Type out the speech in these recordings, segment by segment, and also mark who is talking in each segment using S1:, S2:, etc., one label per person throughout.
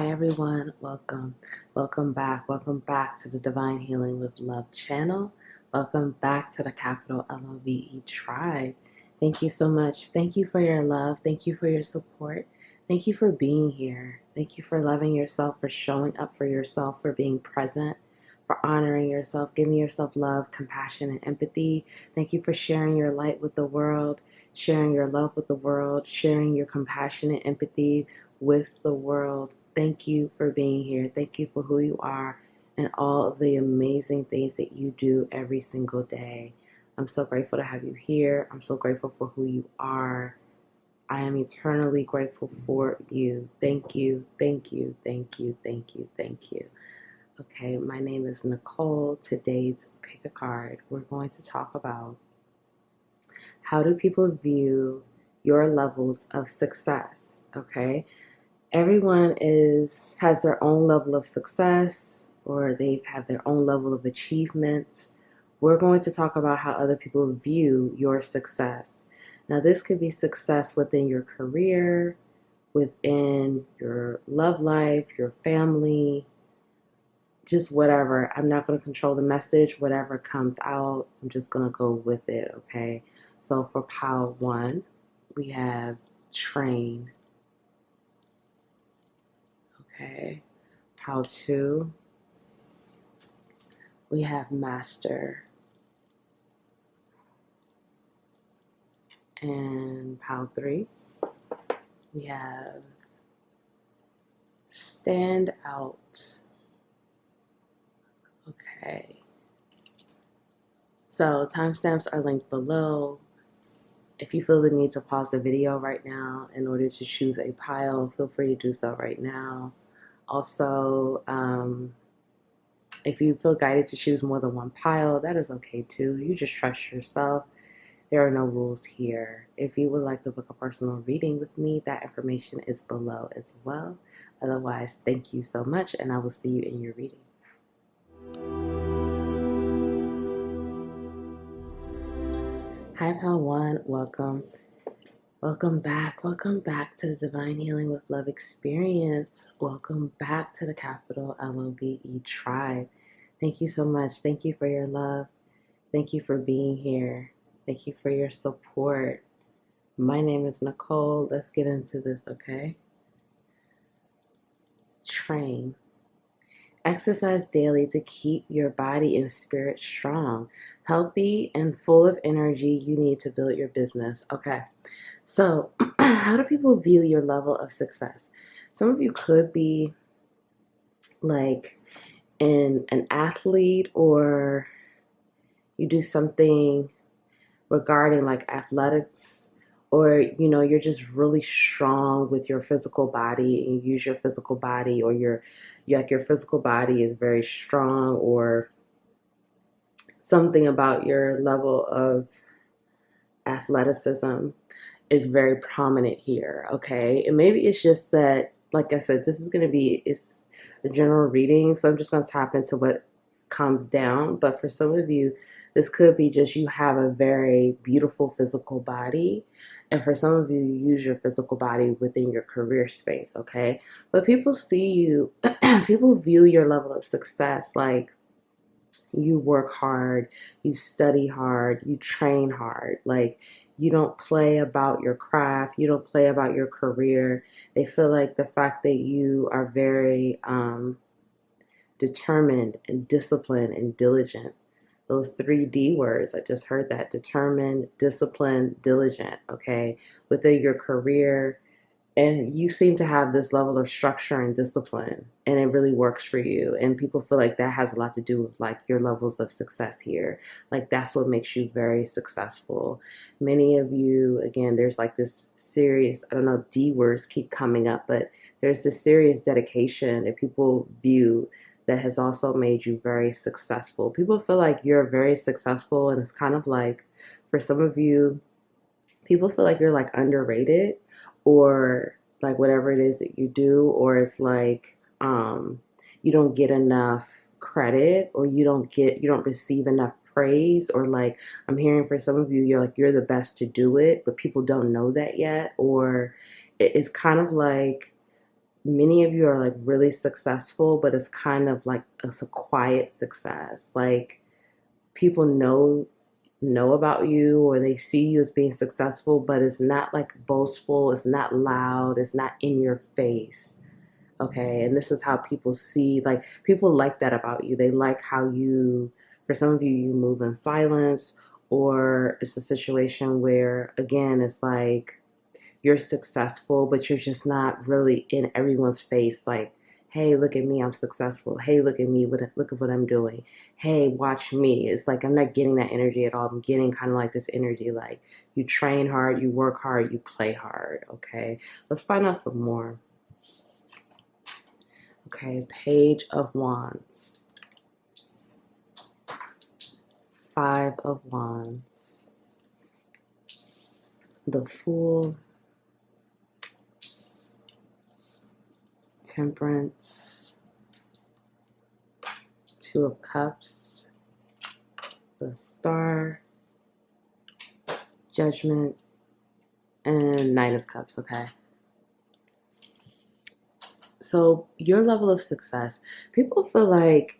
S1: Hi everyone, welcome back to the Divine Healing with Love channel. Welcome back to the capital LOVE tribe. Thank you so much. Thank you for your love. Thank you for your support. Thank you for being here. Thank you for loving yourself, for showing up for yourself, for being present, for honoring yourself, giving yourself love, compassion, and empathy. Thank you for sharing your light with the world, sharing your love with the world, sharing your compassion and empathy with the world. Thank you for being here. Thank you for who you are and all of the amazing things that you do every single day. I'm so grateful to have you here. I'm so grateful for who you are. I am eternally grateful for you. Thank you, thank you, thank you, thank you, thank you. Okay, my name is Nicole. Today's Pick a Card. We're going to talk about how do people view your levels of success, okay? Everyone has their own level of success, or they have their own level of achievements. We're going to talk about how other people view your success. Now, this could be success within your career, within your love life, your family, just whatever. I'm not going to control the message. Whatever comes out, I'm just going to go with it, okay? So for pile 1, we have train. Okay, pile 2, we have master. And pile 3, we have stand out. Okay, so timestamps are linked below. If you feel the need to pause the video right now in order to choose a pile, feel free to do so right now. Also, if you feel guided to choose more than one pile, that is okay too. You just trust yourself. There are no rules here. If you would like to book a personal reading with me, that information is below as well. Otherwise, thank you so much, and I will see you in your reading. Hi, pile 1. Welcome. Welcome back to the Divine Healing with Love experience. Welcome back to the capital LOVE tribe. Thank you so much. Thank you for your love. Thank you for being here. Thank you for your support. My name is Nicole. Let's get into this, okay? Train. Exercise daily to keep your body and spirit strong, healthy, and full of energy you need to build your business. Okay, so how do people view your level of success? Some of you could be like an athlete, or you do something regarding like athletics, or you're just really strong with your physical body and you use your physical body, or your physical body is very strong, or something about your level of athleticism is very prominent here. Okay, and maybe it's just that, like I said, it's a general reading, so I'm just going to tap into what comes down. But for some of you, this could be just you have a very beautiful physical body, and for some of you, you use your physical body within your career space. Okay, but people see you people view your level of success like you work hard, you study hard, you train hard. Like, you don't play about your craft, you don't play about your career. They feel like the fact that you are very determined and disciplined and diligent. Those 3D words, I just heard that: determined, disciplined, diligent, okay? Within your career, and you seem to have this level of structure and discipline, and it really works for you. And people feel like that has a lot to do with like your levels of success here. Like, that's what makes you very successful. Many of you, again, there's like this serious, I don't know, D words keep coming up, but there's this serious dedication that people view that has also made you very successful. People feel like you're very successful, and it's kind of like, for some of you, people feel like you're like underrated, or like whatever it is that you do, or it's like you don't get enough credit, or you don't receive enough praise, or like, I'm hearing for some of you, you're the best to do it, but people don't know that yet. Or it's kind of like many of you are like really successful, but it's kind of like it's a quiet success. Like people know about you, or they see you as being successful, but it's not like boastful, it's not loud, it's not in your face. Okay, and this is how people see, like people like that about you. They like how you, for some of you, you move in silence, or it's a situation where again it's like you're successful, but you're just not really in everyone's face. Like, hey, look at me, I'm successful. Hey, look at me, look at what I'm doing. Hey, watch me. It's like I'm not getting that energy at all. I'm getting kind of like this energy, like you train hard, you work hard, you play hard. Okay, let's find out some more. Okay, Page of Wands, Five of Wands, the Fool, Temperance, Two of Cups, the Star, Judgment, and Knight of Cups. Okay, so your level of success, people feel like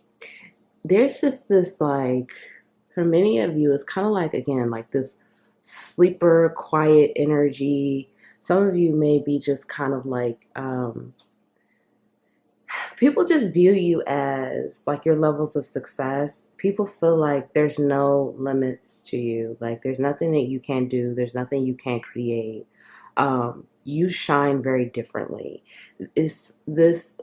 S1: there's just this, like, for many of you, it's kind of like, again, like this sleeper, quiet energy. Some of you may be just kind of like, people just view you as like your levels of success. People feel like there's no limits to you. Like there's nothing that you can't do. There's nothing you can't create. You shine very differently. Is this,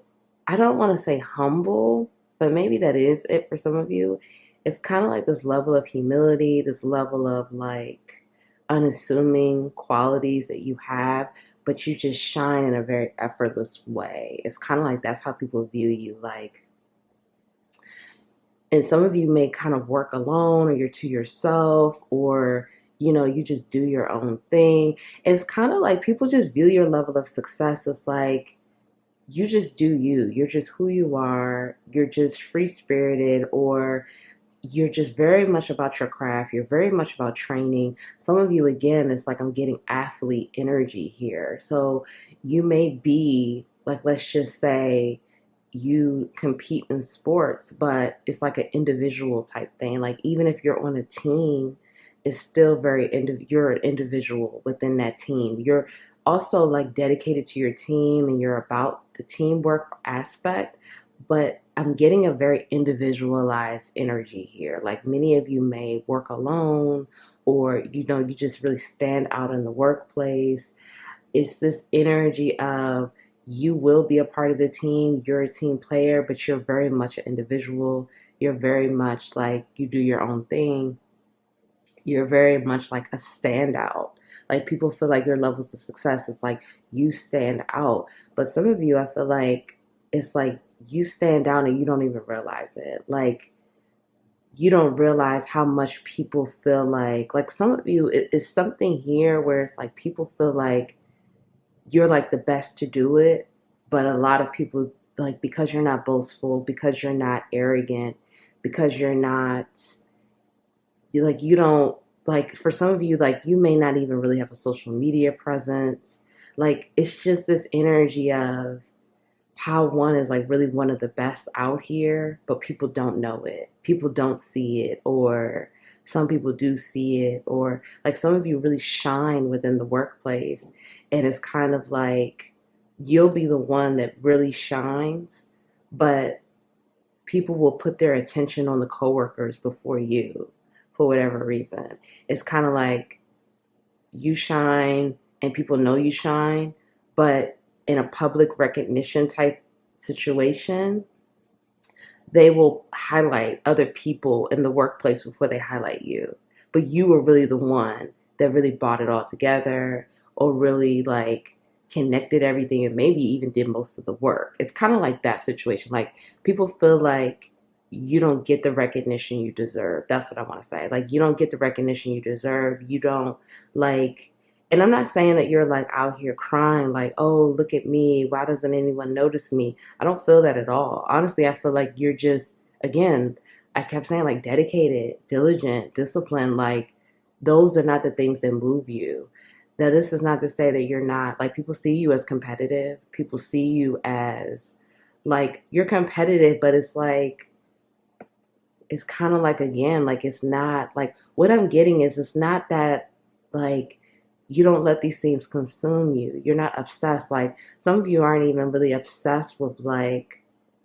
S1: I don't want to say humble, but maybe that is it for some of you. It's kind of like this level of humility, this level of like unassuming qualities that you have, but you just shine in a very effortless way. It's kind of like that's how people view you. Like, and some of you may kind of work alone, or you're to yourself, or you just do your own thing. It's kind of like people just view your level of success as like you just do you. You're just who you are. You're just free spirited, or you're just very much about your craft. You're very much about training. Some of you, again, it's like I'm getting athlete energy here. So you may be like, let's just say you compete in sports, but it's like an individual type thing. Like even if you're on a team, it's still you're an individual within that team. You're also like dedicated to your team, and you're about the teamwork aspect, but I'm getting a very individualized energy here. Like many of you may work alone, or you just really stand out in the workplace. It's this energy of you will be a part of the team, you're a team player, but you're very much an individual. You're very much like you do your own thing. You're very much like a standout. Like people feel like your levels of success, it's like you stand out. But some of you, I feel like it's like you stand out and you don't even realize it. Like you don't realize how much people feel like some of you, it's something here where it's like people feel like you're like the best to do it. But a lot of people, like, because you're not boastful, because you're not arrogant, because you're not, like, you don't, like, for some of you, like, you may not even really have a social media presence. Like, it's just this energy of how one is like really one of the best out here, but people don't know it. People don't see it, or some people do see it, or like some of you really shine within the workplace. And it's kind of like you'll be the one that really shines, but people will put their attention on the coworkers before you for whatever reason. It's kind of like you shine and people know you shine, but in a public recognition type situation, they will highlight other people in the workplace before they highlight you. But you were really the one that really brought it all together, or really like connected everything, and maybe even did most of the work. It's kind of like that situation. Like people feel like you don't get the recognition you deserve. That's what I want to say. Like you don't get the recognition you deserve. You don't like, and I'm not saying that you're like out here crying like, oh, look at me. Why doesn't anyone notice me? I don't feel that at all. Honestly, I feel like you're just, again, I kept saying like dedicated, diligent, disciplined. Like those are not the things that move you. Now, this is not to say that you're not, like, people see you as competitive. People see you as, like, you're competitive, but it's kind of like, again, like, it's not, like, what I'm getting is it's not that, like, you don't let these things consume you. You're not obsessed. Like, some of you aren't even really obsessed with, like,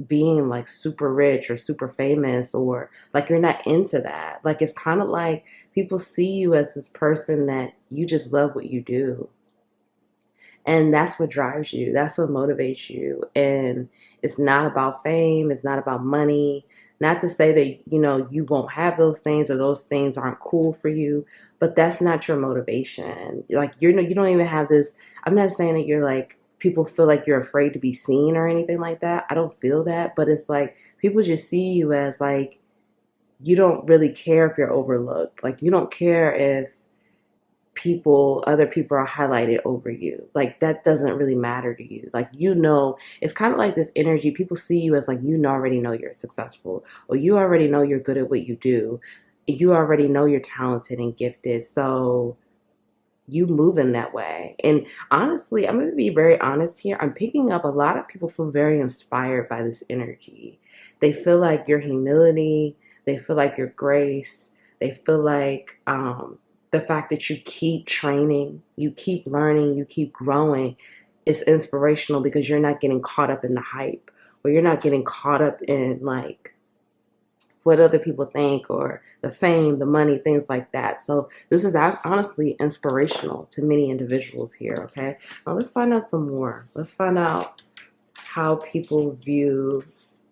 S1: being, like, super rich or super famous, or, like, you're not into that. Like, it's kind of like people see you as this person that you just love what you do. And that's what drives you. That's what motivates you. And it's not about fame. It's not about money. Not to say that, you won't have those things or those things aren't cool for you, but that's not your motivation. Like, you don't even have this. I'm not saying that you're like, people feel like you're afraid to be seen or anything like that. I don't feel that, but it's like people just see you as like, you don't really care if you're overlooked. Like, you don't care if other people are highlighted over you. Like, that doesn't really matter to you. Like, it's kind of like this energy. People see you as like, already know you're successful, or you already know you're good at what you do. You already know you're talented and gifted. So you move in that way. And honestly, I'm going to be very honest here. I'm picking up a lot of people feel very inspired by this energy. They feel like your humility, they feel like your grace, they feel like the fact that you keep training, you keep learning, you keep growing is inspirational, because you're not getting caught up in the hype, or you're not getting caught up in, like, what other people think, or the fame, the money, things like that. So this is honestly inspirational to many individuals here, okay? Now let's find out some more. Let's find out how people view,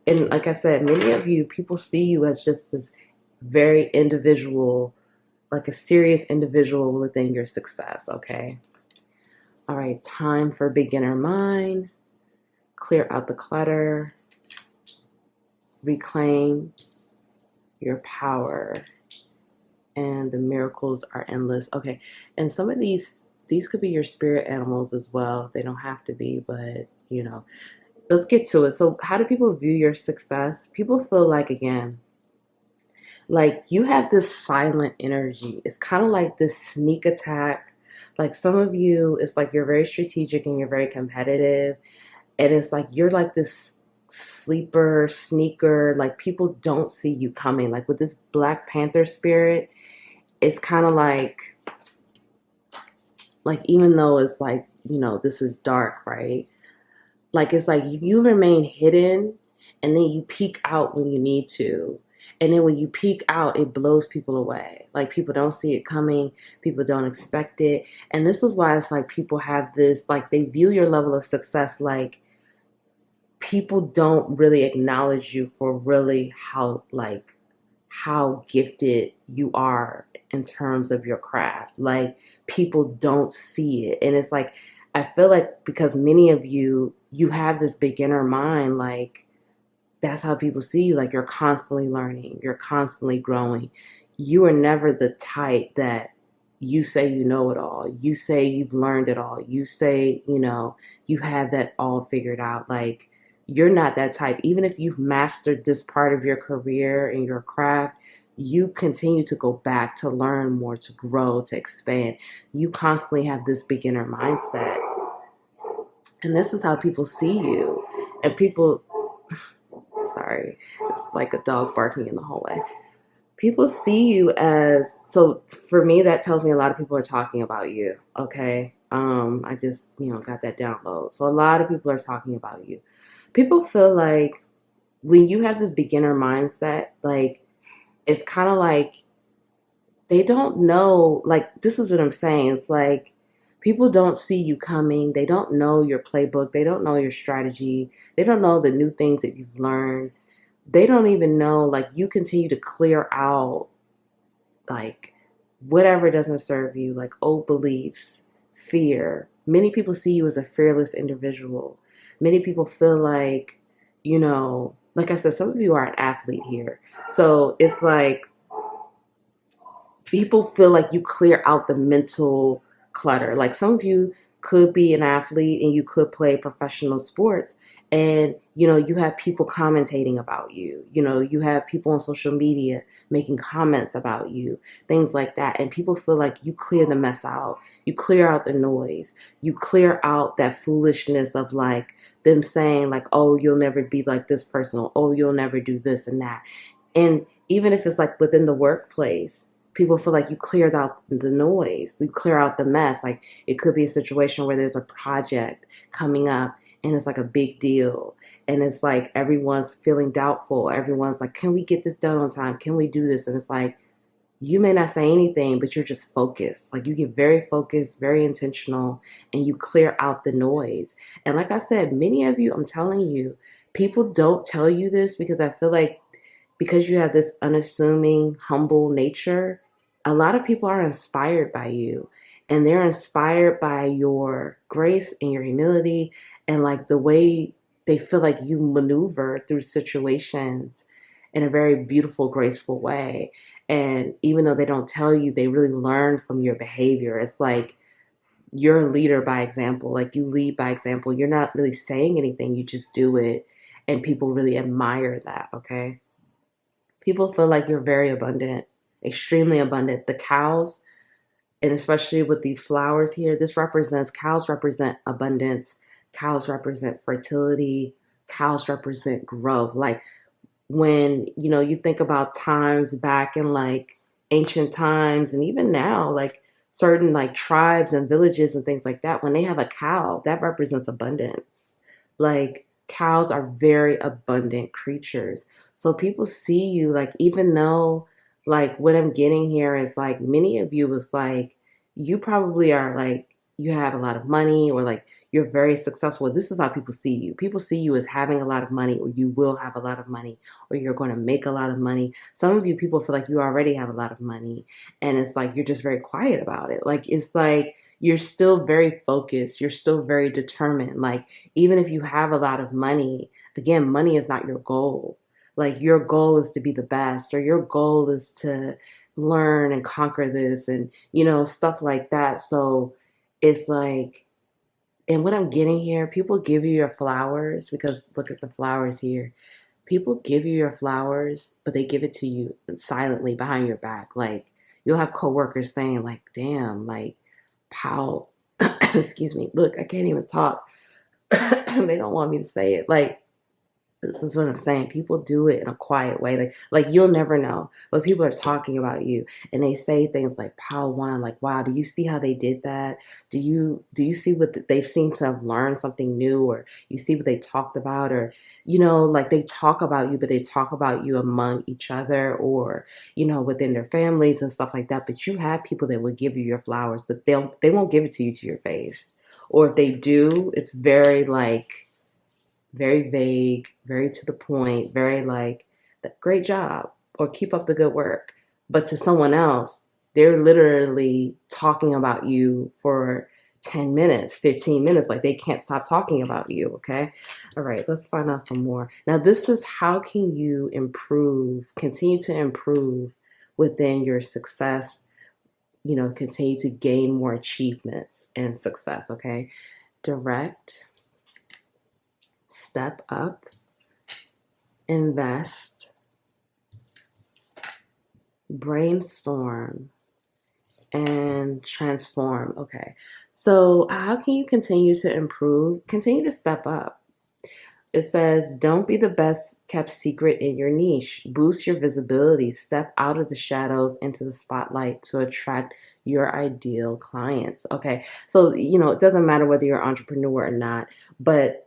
S1: and like I said, many of you, people see you as just this very individual, like a serious individual within your success, okay? All right, time for beginner mind. Clear out the clutter. Reclaim your power, and the miracles are endless. Okay, and some of these could be your spirit animals as well. They don't have to be, but let's get to it. So how do people view your success? People feel like, again, like you have this silent energy. It's kind of like this sneak attack. Like, some of you, it's like you're very strategic and you're very competitive, and it's like you're like this sleeper, sneaker. Like, people don't see you coming. Like, with this Black Panther spirit, it's kind of like even though it's like, this is dark, right? Like, it's like you remain hidden, and then you peek out when you need to. And then when you peek out, it blows people away. Like, people don't see it coming. People don't expect it. And this is why it's like people have this, like, they view your level of success like people don't really acknowledge you for really how gifted you are in terms of your craft. Like, people don't see it. And it's like, I feel like because many of you have this beginner mind, like, that's how people see you. Like, you're constantly learning, you're constantly growing. You are never the type that you say you know it all. You say you've learned it all. You say, you have that all figured out. Like, you're not that type. Even if you've mastered this part of your career and your craft, you continue to go back to learn more, to grow, to expand. You constantly have this beginner mindset. And this is how people see you. And people, sorry, it's like a dog barking in the hallway. People see you as, so for me, that tells me a lot of people are talking about you, okay? I just, got that download. So a lot of people are talking about you. People feel like when you have this beginner mindset, like, it's kind of like they don't know, like, this is what I'm saying. It's like people don't see you coming. They don't know your playbook. They don't know your strategy. They don't know the new things that you've learned. They don't even know, like, you continue to clear out, like, whatever doesn't serve you, like old beliefs, fear. Many people see you as a fearless individual. Many people feel like, like I said, some of you are an athlete here. So it's like people feel like you clear out the mental clutter. Like, some of you, could be an athlete and you could play professional sports, and you have people commentating about you. You have people on social media making comments about you, things like that, and people feel like you clear the mess out, you clear out the noise, you clear out that foolishness of like them saying like, oh, you'll never be like this person, or oh, you'll never do this and that. And even if it's like within the workplace, people feel like you cleared out the noise, you clear out the mess. Like it could be a situation where there's a project coming up and it's like a big deal. And it's like everyone's feeling doubtful. Everyone's like, can we get this done on time? Can we do this? And it's like, you may not say anything, but you're just focused. Like you get very focused, very intentional, and you clear out the noise. And like I said, many of you, I'm telling you, people don't tell you this because I feel like because you have this unassuming, humble nature, a lot of people are inspired by you. And they're inspired by your grace and your humility and like the way they feel like you maneuver through situations in a very beautiful, graceful way. And even though they don't tell you, they really learn from your behavior. It's like you're a leader by example. Like you lead by example. You're not really saying anything, you just do it. And people really admire that, okay? People feel like you're very abundant, extremely abundant. The cows, and especially with these flowers here, cows represent abundance, cows represent fertility, cows represent growth. Like when, you think about times back in like ancient times and even now, like certain like tribes and villages and things like that, when they have a cow, that represents abundance. Like cows are very abundant creatures. So people see you like, even though like what I'm getting here is like many of you is like, you probably are like, you have a lot of money or like you're very successful. This is how people see you. People see you as having a lot of money, or you will have a lot of money, or you're going to make a lot of money. Some of you people feel like you already have a lot of money, and it's like you're just very quiet about it. Like it's like you're still very focused, you're still very determined. Like even if you have a lot of money, again, money is not your goal. Like your goal is to be the best, or your goal is to learn and conquer this and stuff like that. So it's like, and what I'm getting here, people give you your flowers because look at the flowers here. People give you your flowers, but they give it to you silently behind your back. Like you'll have coworkers saying like, damn, like Paul, excuse me, look, I can't even talk. They don't want me to say it. Like, this is what I'm saying. People do it in a quiet way. Like you'll never know. But people are talking about you and they say things like Pile One, like, wow, do you see how they did that? Do you see what they seem to have learned something new, or you see what they talked about, or like they talk about you, but they talk about you among each other, or within their families and stuff like that. But you have people that will give you your flowers, but they won't give it to you to your face. Or if they do, it's very like very vague, very to the point, very like, great job or keep up the good work. But to someone else, they're literally talking about you for 10 minutes, 15 minutes. Like they can't stop talking about you. Okay. All right. Let's find out some more. Now, this is how can you continue to improve within your success, continue to gain more achievements and success. Okay. Direct, step up, invest, brainstorm, and transform. Okay. So how can you continue to improve? Continue to step up. It says, don't be the best kept secret in your niche. Boost your visibility. Step out of the shadows into the spotlight to attract your ideal clients. Okay. So, it doesn't matter whether you're an entrepreneur or not, but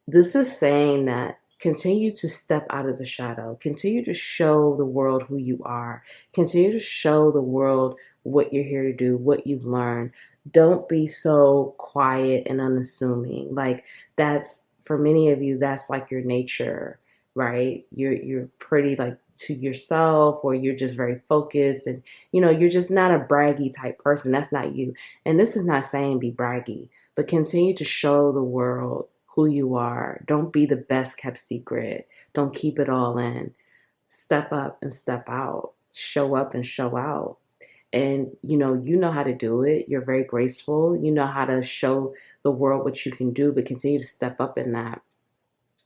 S1: this is saying that continue to step out of the shadow. Continue to show the world who you are. Continue to show the world what you're here to do, what you've learned. Don't be so quiet and unassuming. Like that's, for many of you, that's like your nature, right? You're pretty like to yourself, or you're just very focused, and you're just not a braggy type person. That's not you. And this is not saying be braggy, but continue to show the world who you are. Don't be the best kept secret. Don't keep it all in. Step up and step out. Show up and show out. And you know how to do it. You're very graceful. You know how to show the world what you can do, but continue to step up in that.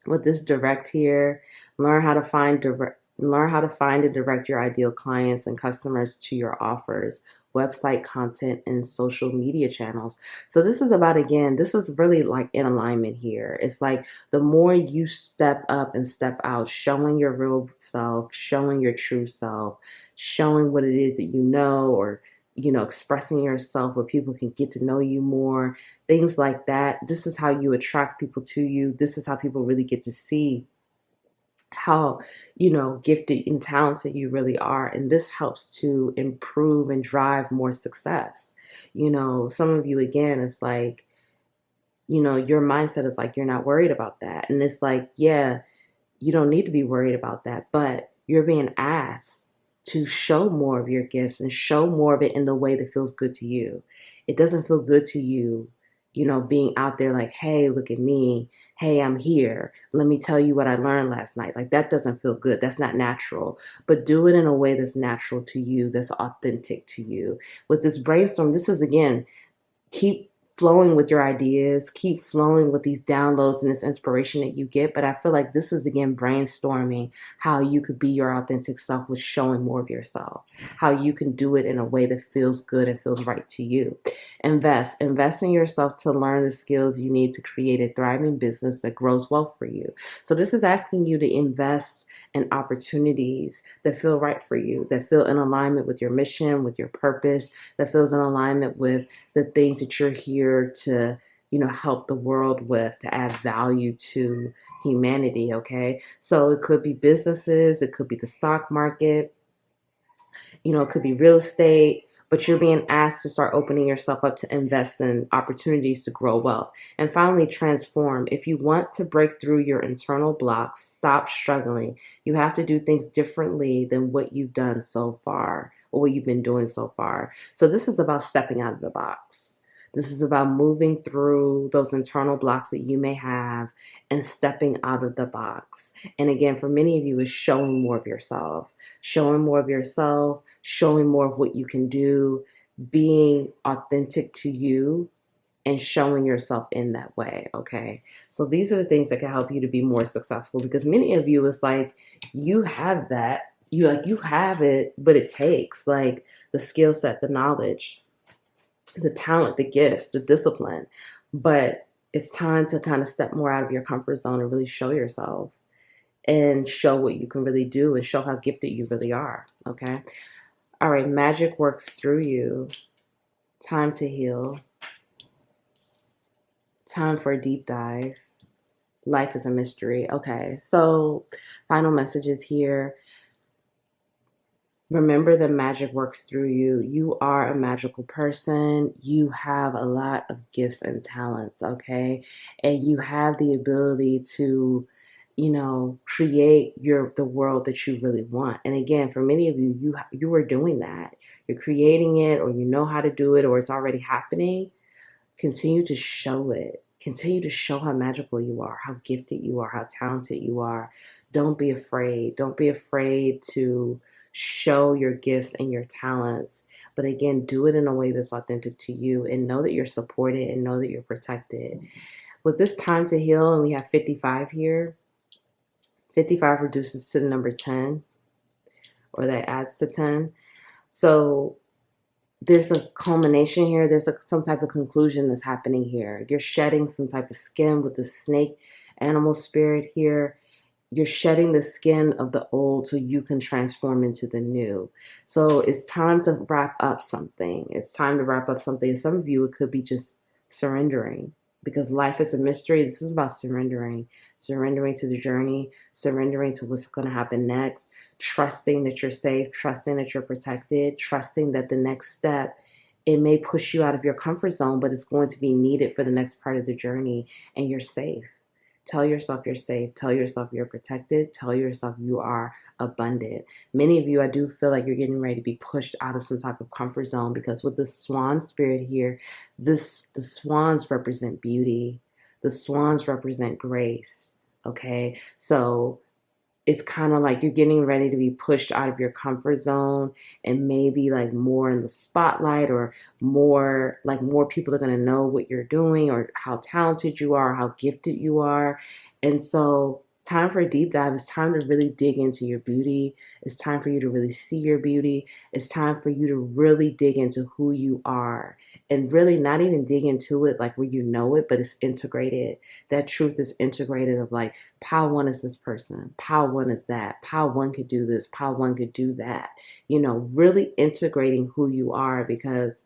S1: With this direct here, learn how to find and direct your ideal clients and customers to your offers, website content, and social media channels. So this is about, again, this is really like in alignment here. It's like the more you step up and step out, showing your real self, showing your true self, showing what it is that you know, or expressing yourself where people can get to know you more, things like that. This is how you attract people to you. This is how people really get to see how, gifted and talented you really are. And this helps to improve and drive more success. Some of you, again, it's like, your mindset is like, you're not worried about that. And it's like, yeah, you don't need to be worried about that, but you're being asked to show more of your gifts and show more of it in the way that feels good to you. It doesn't feel good to you, being out there like, hey, look at me. Hey, I'm here. Let me tell you what I learned last night. Like, that doesn't feel good. That's not natural. But do it in a way that's natural to you, that's authentic to you. With this brainstorm, this is, again, keep flowing with your ideas, keep flowing with these downloads and this inspiration that you get. But I feel like this is, again, brainstorming how you could be your authentic self with showing more of yourself, how you can do it in a way that feels good and feels right to you. Invest in yourself to learn the skills you need to create a thriving business that grows wealth for you. So this is asking you to invest in opportunities that feel right for you, that feel in alignment with your mission, with your purpose, that feels in alignment with the things that you're here to, help the world with, to add value to humanity. Okay. So it could be businesses, it could be the stock market, it could be real estate, but you're being asked to start opening yourself up to invest in opportunities to grow wealth. And finally, transform. If you want to break through your internal blocks, stop struggling. You have to do things differently than what you've done so far, or what you've been doing so far. So this is about stepping out of the box. This is about moving through those internal blocks that you may have and stepping out of the box. And again, for many of you, is showing more of yourself, showing more of yourself, showing more of what you can do, being authentic to you, and showing yourself in that way. Okay. So these are the things that can help you to be more successful, because many of you, it's like you have that, you have it, but it takes like the skill set, the knowledge, the talent, the gifts, the discipline. But it's time to kind of step more out of your comfort zone and really show yourself and show what you can really do and show how gifted you really are. Okay. All right. Magic works through you. Time to heal. Time for a deep dive. Life is a mystery. Okay. So final messages here. Remember that magic works through you. You are a magical person. You have a lot of gifts and talents, okay? And you have the ability to, create the world that you really want. And again, for many of you, you are doing that. You're creating it, or you know how to do it, or it's already happening. Continue to show it. Continue to show how magical you are, how gifted you are, how talented you are. Don't be afraid. Don't be afraid to show your gifts and your talents. But again, do it in a way that's authentic to you, and know that you're supported and know that you're protected. With this time to heal, and we have 55 here, 55 reduces to the number 10, or that adds to 10. So there's a culmination here. There's some type of conclusion that's happening here. You're shedding some type of skin with the snake animal spirit here. You're shedding the skin of the old so you can transform into the new. So it's time to wrap up something. It's time to wrap up something. Some of you, it could be just surrendering, because life is a mystery. This is about surrendering to the journey, surrendering to what's going to happen next, trusting that you're safe, trusting that you're protected, trusting that the next step, it may push you out of your comfort zone, but it's going to be needed for the next part of the journey, and you're safe. Tell yourself you're safe. Tell yourself you're protected. Tell yourself you are abundant. Many of you, I do feel like you're getting ready to be pushed out of some type of comfort zone, because with the swan spirit here, the swans represent beauty. The swans represent grace. Okay. So it's kind of like you're getting ready to be pushed out of your comfort zone and maybe like more in the spotlight, or more people are going to know what you're doing or how talented you are, how gifted you are. And so time for a deep dive. It's time to really dig into your beauty. It's time for you to really see your beauty. It's time for you to really dig into who you are, and really not even dig into it like where you know it, but it's integrated. That truth is integrated of like, Pow one is this person, Pow one is that, Pow one could do this, Pow one could do that. Really integrating who you are, because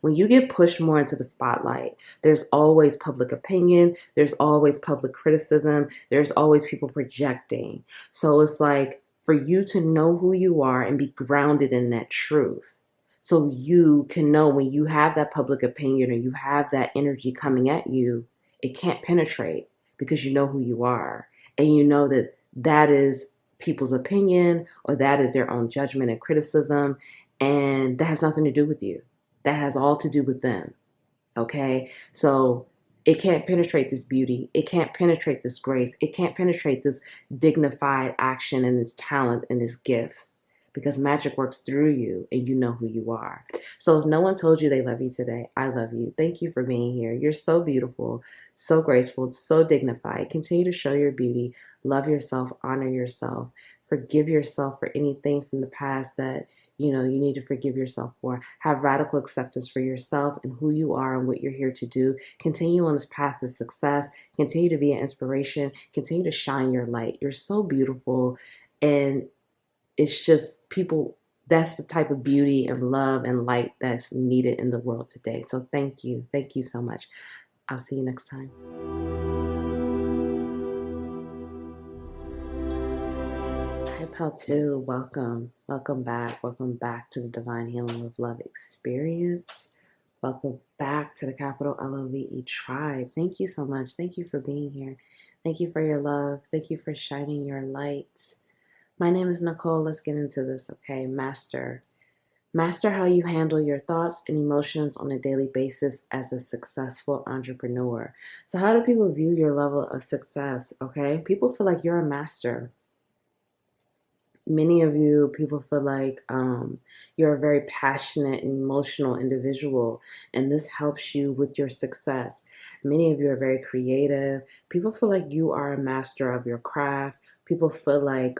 S1: when you get pushed more into the spotlight, there's always public opinion, there's always public criticism, there's always people projecting. So it's like for you to know who you are and be grounded in that truth. So you can know when you have that public opinion or you have that energy coming at you, it can't penetrate because you know who you are. And you know that that is people's opinion, or that is their own judgment and criticism. And that has nothing to do with you. That has all to do with them. Okay? So it can't penetrate this beauty. It can't penetrate this grace. It can't penetrate this dignified action and this talent and this gifts, because magic works through you and you know who you are. So if no one told you they love you today, I love you. Thank you for being here. You're so beautiful, so graceful, so dignified. Continue to show your beauty. Love yourself. Honor yourself. Forgive yourself for anything from the past that you need to forgive yourself for. Have radical acceptance for yourself and who you are and what you're here to do. Continue on this path of success. Continue to be an inspiration. Continue to shine your light. You're so beautiful. And it's just people, that's the type of beauty and love and light that's needed in the world today. So thank you. Thank you so much. I'll see you next time. Hi, Pal 2. Welcome. Welcome back. Welcome back to the Divine Healing with Love experience. Welcome back to the capital LOVE tribe. Thank you so much. Thank you for being here. Thank you for your love. Thank you for shining your light. My name is Nicole. Let's get into this, okay? Master how you handle your thoughts and emotions on a daily basis as a successful entrepreneur. So how do people view your level of success, okay? People feel like you're a master. Many of you, people feel like you're a very passionate and emotional individual, and this helps you with your success. Many of you are very creative. People feel like you are a master of your craft. People feel like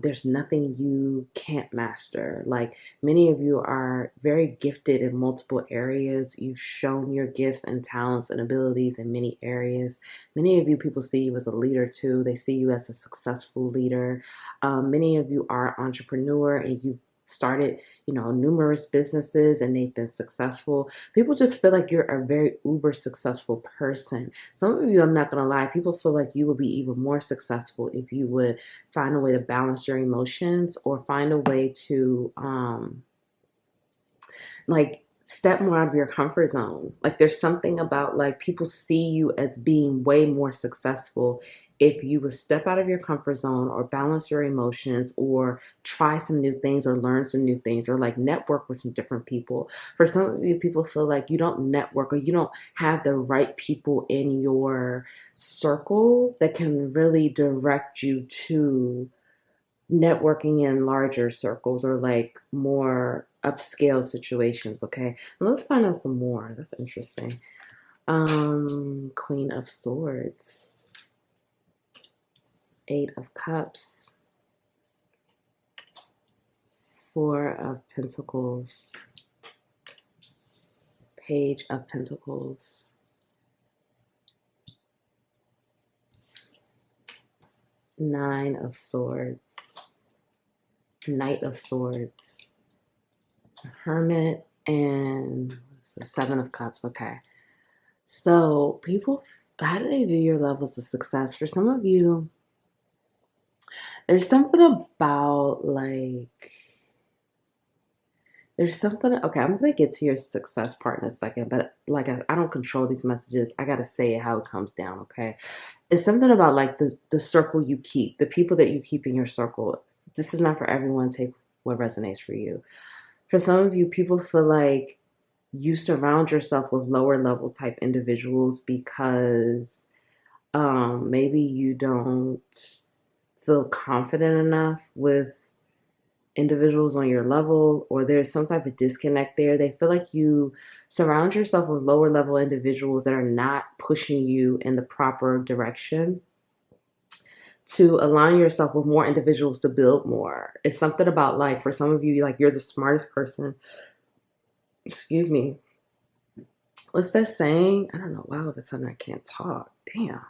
S1: there's nothing you can't master. Like, many of you are very gifted in multiple areas. You've shown your gifts and talents and abilities in many areas. Many of you, people see you as a leader too. They see you as a successful leader. Many of you are entrepreneur and you've started, numerous businesses and they've been successful. People just feel like you're a very uber successful person. Some of you, I'm not going to lie, people feel like you would be even more successful if you would find a way to balance your emotions, or find a way to, step more out of your comfort zone. Like, there's something about, like, people see you as being way more successful if you would step out of your comfort zone, or balance your emotions, or try some new things, or learn some new things, or like network with some different people. For some of you, people feel like you don't network, or you don't have the right people in your circle that can really direct you to networking in larger circles, or like more upscale situations. Okay, let's find out some more. That's interesting. Queen of Swords, Eight of Cups, Four of Pentacles, Page of Pentacles, Nine of Swords, Knight of Swords, Hermit, and Seven of Cups. Okay, so people, how do they view your levels of success? For some of you, there's something about okay, I'm going to get to your success part in a second, but like, I don't control these messages. I got to say it how it comes down, okay? It's something about like the circle you keep, the people that you keep in your circle. This is not for everyone. Take what resonates for you. For some of you, people feel like you surround yourself with lower level type individuals because maybe you don't feel confident enough with individuals on your level, or there's some type of disconnect there. They feel like you surround yourself with lower level individuals that are not pushing you in the proper direction to align yourself with more individuals to build more. It's something about, like, for some of you, like, you're the smartest person. Excuse me. What's that saying? I don't know. Wow, all of a sudden I can't talk. Damn.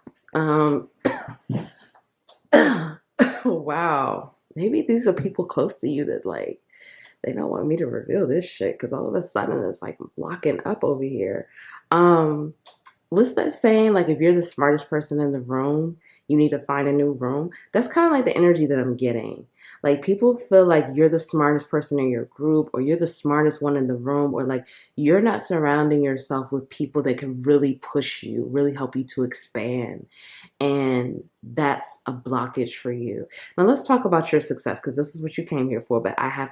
S1: Wow. Maybe these are people close to you that, like, they don't want me to reveal this shit because all of a sudden it's like blocking up over here. What's that saying? Like, if you're the smartest person in the room, you need to find a new room. That's kind of like the energy that I'm getting. Like, people feel like you're the smartest person in your group, or you're the smartest one in the room, or like you're not surrounding yourself with people that can really push you, really help you to expand. And that's a blockage for you. Now, let's talk about your success, because this is what you came here for, but I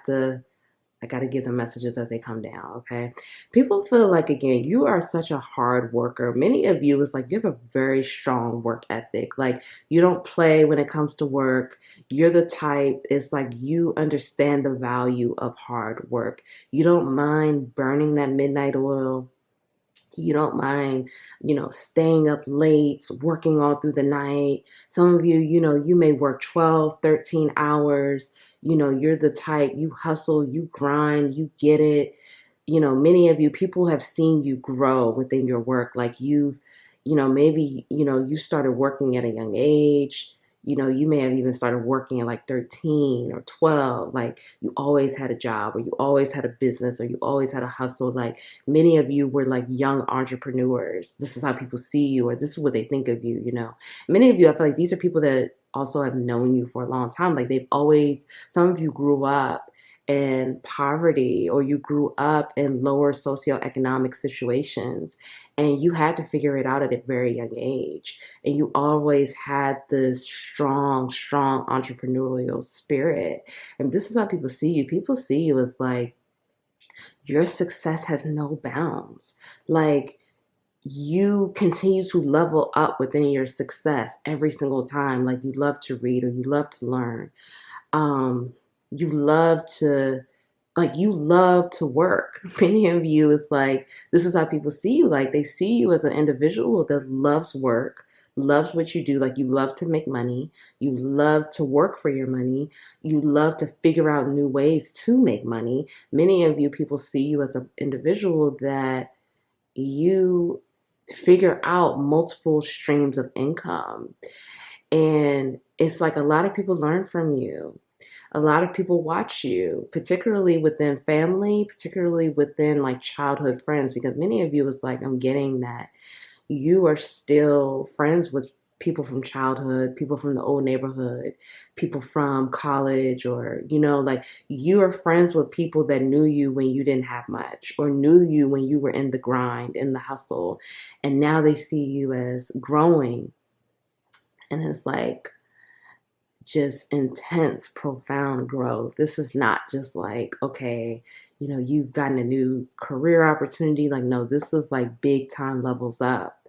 S1: got to give them messages as they come down, okay? People feel like, again, you are such a hard worker. Many of you, it's like you have a very strong work ethic. Like, you don't play when it comes to work. You're the type, it's like you understand the value of hard work. You don't mind burning that midnight oil. You don't mind, staying up late, working all through the night. Some of you, you may work 12, 13 hours. You're the type, you hustle, you grind, you get it. Many of you, people have seen you grow within your work. Like, maybe, you started working at a young age. You may have even started working at like 13 or 12. Like, you always had a job, or you always had a business, or you always had a hustle. Like, many of you were like young entrepreneurs. This is how people see you, or this is what they think of you. Many of you, I feel like these are people that also have known you for a long time. Like, some of you grew up in poverty, or you grew up in lower socioeconomic situations, and you had to figure it out at a very young age. And you always had this strong, strong entrepreneurial spirit. And this is how people see you. People see you as like, your success has no bounds. Like, you continue to level up within your success every single time. Like, you love to read, or you love to learn. You love to work. Many of you, is like, this is how people see you. Like, they see you as an individual that loves work, loves what you do. Like, you love to make money. You love to work for your money. You love to figure out new ways to make money. Many of you, people see you as an individual that you figure out multiple streams of income. And it's like a lot of people learn from you. A lot of people watch you, particularly within family, particularly within like childhood friends, because many of you, is like, I'm getting that you are still friends with people from childhood, people from the old neighborhood, people from college, or, like, you are friends with people that knew you when you didn't have much, or knew you when you were in the grind, in the hustle. And now they see you as growing. And it's like, just intense, profound growth. This is not just like, okay, you've gotten a new career opportunity. Like, no, this is like big time levels up.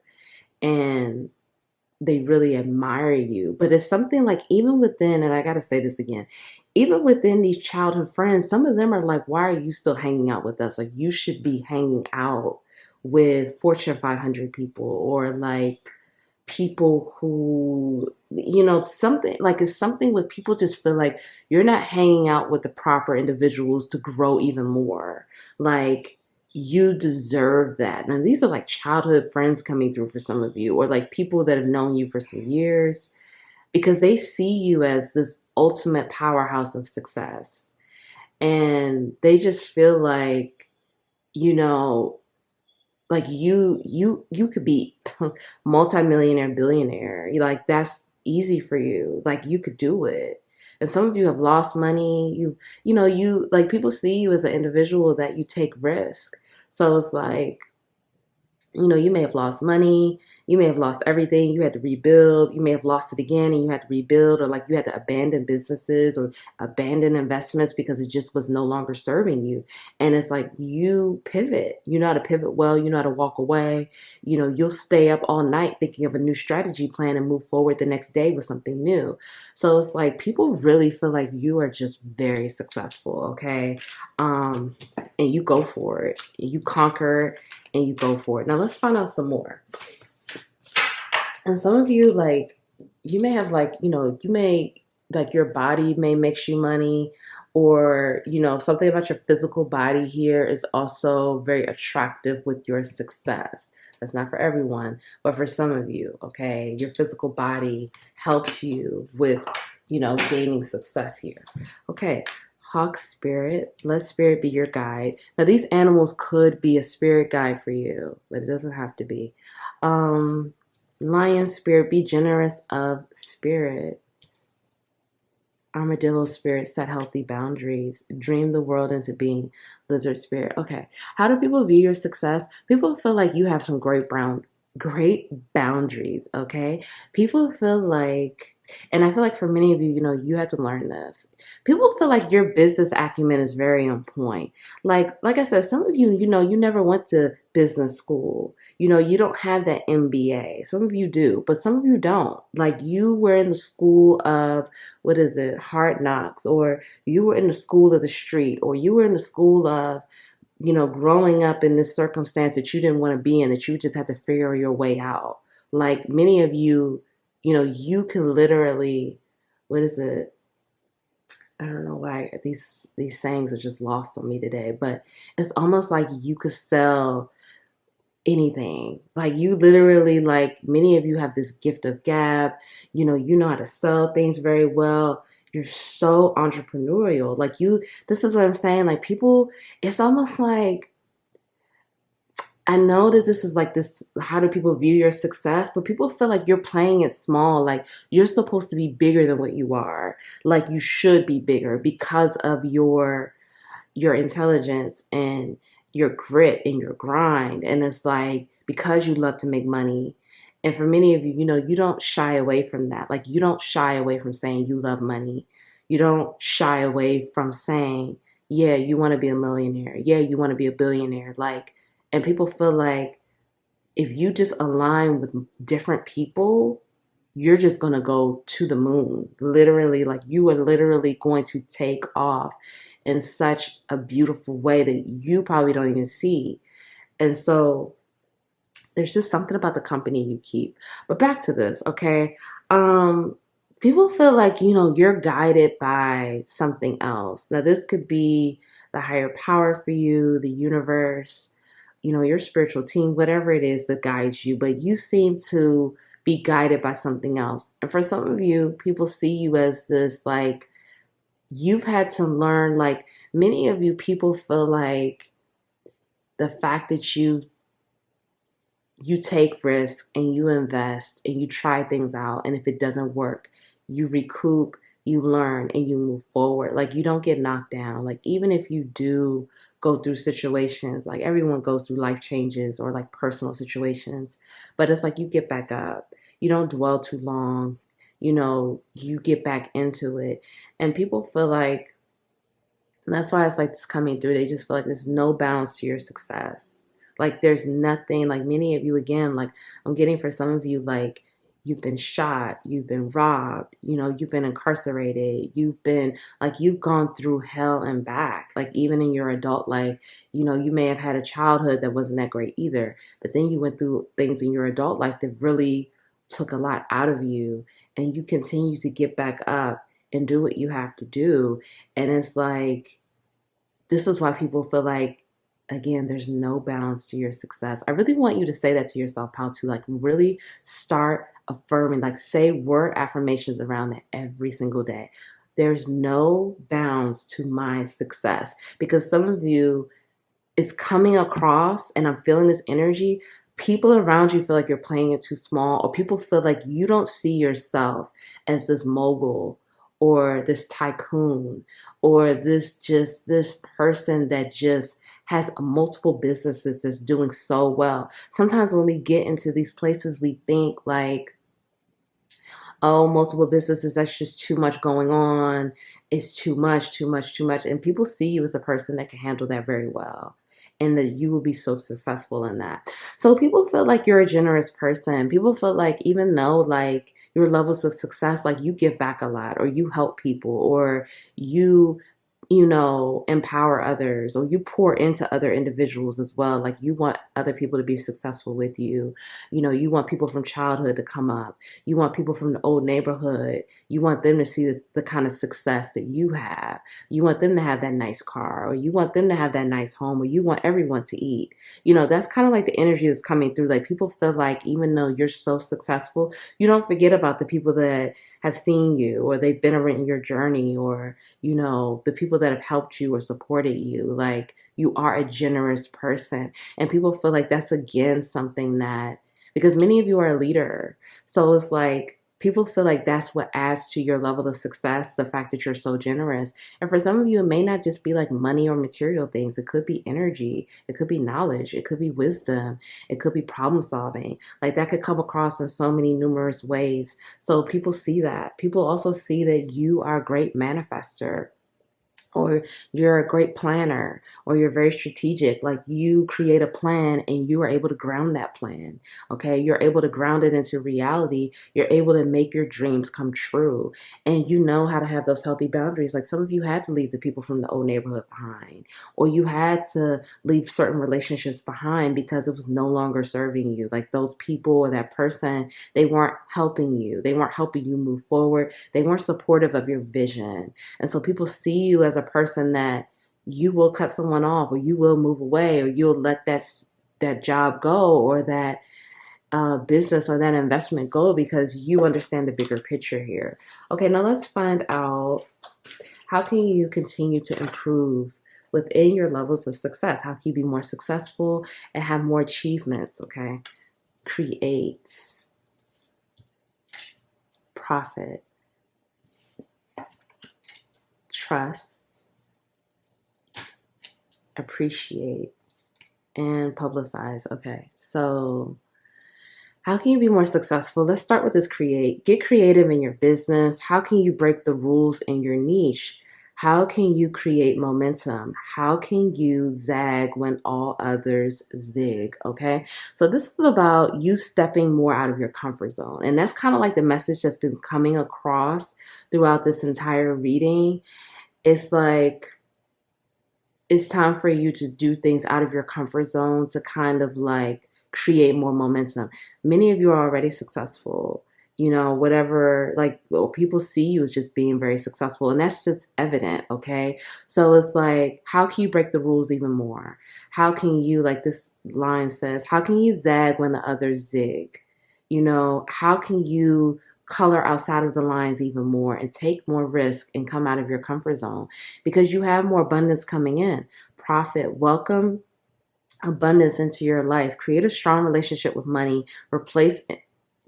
S1: And they really admire you. But it's something like, even within, and I got to say this again, even within these childhood friends, some of them are like, why are you still hanging out with us? Like, you should be hanging out with Fortune 500 people, or like people who, something like, it's something with people just feel like you're not hanging out with the proper individuals to grow even more. Like, you deserve that. Now, these are like childhood friends coming through for some of you, or like people that have known you for some years, because they see you as this ultimate powerhouse of success. And they just feel like, you know, like you could be multimillionaire, billionaire. You like, that's easy for you. Like, you could do it. And some of you have lost money. You like, people see you as an individual that you take risk. So it's like, you may have lost money. You may have lost everything. You had to rebuild. You may have lost it again and you had to rebuild, or like you had to abandon businesses or abandon investments because it just was no longer serving you. And it's like you pivot. You know how to pivot well. You know how to walk away. You know, you'll stay up all night thinking of a new strategy plan and move forward the next day with something new. So it's like people really feel like you are just very successful, okay? And you go for it. You conquer and you go for it. Now let's find out some more. And some of you, like, you may have, like, you know, you may, like, your body may make you money, or, you know, something about your physical body here is also very attractive with your success. That's not for everyone, but for some of you, okay? Your physical body helps you with, you know, gaining success here. Okay, hawk spirit, let spirit be your guide. Now, these animals could be a spirit guide for you, but it doesn't have to be. Lion spirit, be generous of spirit. Armadillo spirit, set healthy boundaries. Dream the world into being. Lizard spirit. Okay. How do people view your success? People feel like you have some great boundaries. Okay. People feel like, and I feel like for many of you, you know, you had to learn this. People feel like your business acumen is very on point. Like I said, some of you, you know, you never went to business school. You know, you don't have that MBA. Some of you do, but some of you don't. Like you were in the school of, what is it, hard knocks, or you were in the school of the street, or you were in the school of, you know, growing up in this circumstance that you didn't want to be in, that you just had to figure your way out. Like many of you, you know, you can literally, what is it? I don't know why these sayings are just lost on me today, but it's almost like you could sell anything. Like you literally, like many of you have this gift of gab, you know how to sell things very well. You're so entrepreneurial. Like this is what I'm saying. Like people, it's almost like, I know that this is like this, how do people view your success? But people feel like you're playing it small. Like you're supposed to be bigger than what you are. Like you should be bigger because of your intelligence and your grit and your grind. And it's like, because you love to make money. And for many of you, you know, you don't shy away from that. Like you don't shy away from saying you love money. You don't shy away from saying, yeah, you want to be a millionaire. Yeah, you want to be a billionaire. Like, and people feel like if you just align with different people, you're just going to go to the moon. Literally, like you are literally going to take off in such a beautiful way that you probably don't even see. And so there's just something about the company you keep. But back to this, okay? People feel like, you know, you're guided by something else. Now, this could be the higher power for you, the universe, you know, your spiritual team, whatever it is that guides you, but you seem to be guided by something else. And for some of you, people see you as this, like, you've had to learn, like, many of you people feel like the fact that you take risks and you invest and you try things out, and if it doesn't work, you recoup, you learn, and you move forward. Like you don't get knocked down. Like even if you do go through situations, like everyone goes through life changes or like personal situations, but it's like you get back up. You don't dwell too long. You know, you get back into it. And people feel like, and that's why it's like this coming through. They just feel like there's no bounds to your success. Like there's nothing, like many of you, again, like I'm getting for some of you, like you've been shot, you've been robbed, you know, you've been incarcerated, you've been, like you've gone through hell and back. Like even in your adult life, you know, you may have had a childhood that wasn't that great either, but then you went through things in your adult life that really took a lot out of you, and you continue to get back up and do what you have to do. And it's like, this is why people feel like, again, there's no bounds to your success. I really want you to say that to yourself, how to like really start affirming, like say word affirmations around that every single day. There's no bounds to my success, because some of you, it's coming across, and I'm feeling this energy. People around you feel like you're playing it too small, or people feel like you don't see yourself as this mogul or this tycoon or this person that just has multiple businesses that's doing so well. Sometimes when we get into these places, we think like, oh, multiple businesses, that's just too much going on. It's too much, too much, too much. And people see you as a person that can handle that very well. And that you will be so successful in that. So people feel like you're a generous person. People feel like even though like your levels of success, like you give back a lot or you help people or you empower others or you pour into other individuals as well. Like you want other people to be successful with you. You want people from childhood to come up. You want people from the old neighborhood. You want them to see the kind of success that you have. You want them to have that nice car or you want them to have that nice home or you want everyone to eat. That's kind of like the energy that's coming through. Like people feel like even though you're so successful, you don't forget about the people that have seen you or they've been around your journey or the people that have helped you or supported you. Like you are a generous person. And people feel like that's again something that, because many of you are a leader. So it's like people feel like that's what adds to your level of success, the fact that you're so generous. And for some of you, it may not just be like money or material things. It could be energy. It could be knowledge. It could be wisdom. It could be problem solving. Like that could come across in so many numerous ways. So people see that. People also see that you are a great manifester or you're a great planner or you're very strategic. Like you create a plan and you are able to ground that plan. Okay. You're able to ground it into reality. You're able to make your dreams come true and you know how to have those healthy boundaries. Like some of you had to leave the people from the old neighborhood behind, or you had to leave certain relationships behind because it was no longer serving you. Like those people or that person, they weren't helping you. They weren't helping you move forward. They weren't supportive of your vision. And so people see you as a person that you will cut someone off or you will move away or you'll let that job go or that business or that investment go because you understand the bigger picture here. Okay, now let's find out, how can you continue to improve within your levels of success? How can you be more successful and have more achievements? Okay, create, profit, trust, appreciate, and publicize. Okay, so how can you be more successful? Let's start with this create. Get creative in your business. How can you break the rules in your niche? How can you create momentum? How can you zag when all others zig? Okay, so this is about you stepping more out of your comfort zone. And that's kind of like the message that's been coming across throughout this entire reading. It's like, it's time for you to do things out of your comfort zone to kind of like create more momentum. Many of you are already successful, whatever, like well, people see you as just being very successful, and that's just evident. Okay, so it's like, how can you break the rules even more? How can you, like this line says, how can you zag when the others zig? How can you color outside of the lines even more and take more risk and come out of your comfort zone because you have more abundance coming in? Profit, welcome abundance into your life. Create a strong relationship with money.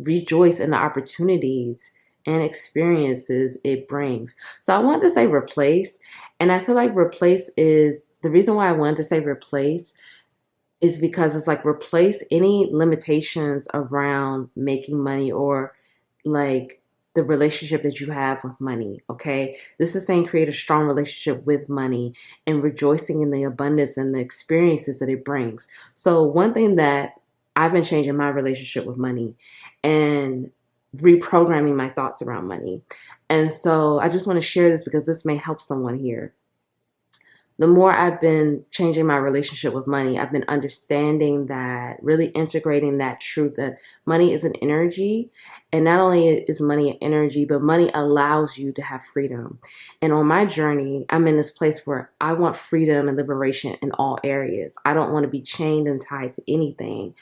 S1: Rejoice in the opportunities and experiences it brings. So I wanted to say replace, and I feel like replace is the reason why I wanted to say replace is because it's like replace any limitations around making money or like the relationship that you have with money. Okay, this is saying create a strong relationship with money and rejoicing in the abundance and the experiences that it brings. So one thing that I've been changing my relationship with money and reprogramming my thoughts around money. And so I just want to share this because this may help someone here. The more I've been changing my relationship with money, I've been understanding that, really integrating that truth that money is an energy. And not only is money an energy, but money allows you to have freedom. And on my journey, I'm in this place where I want freedom and liberation in all areas. I don't want to be chained and tied to anything.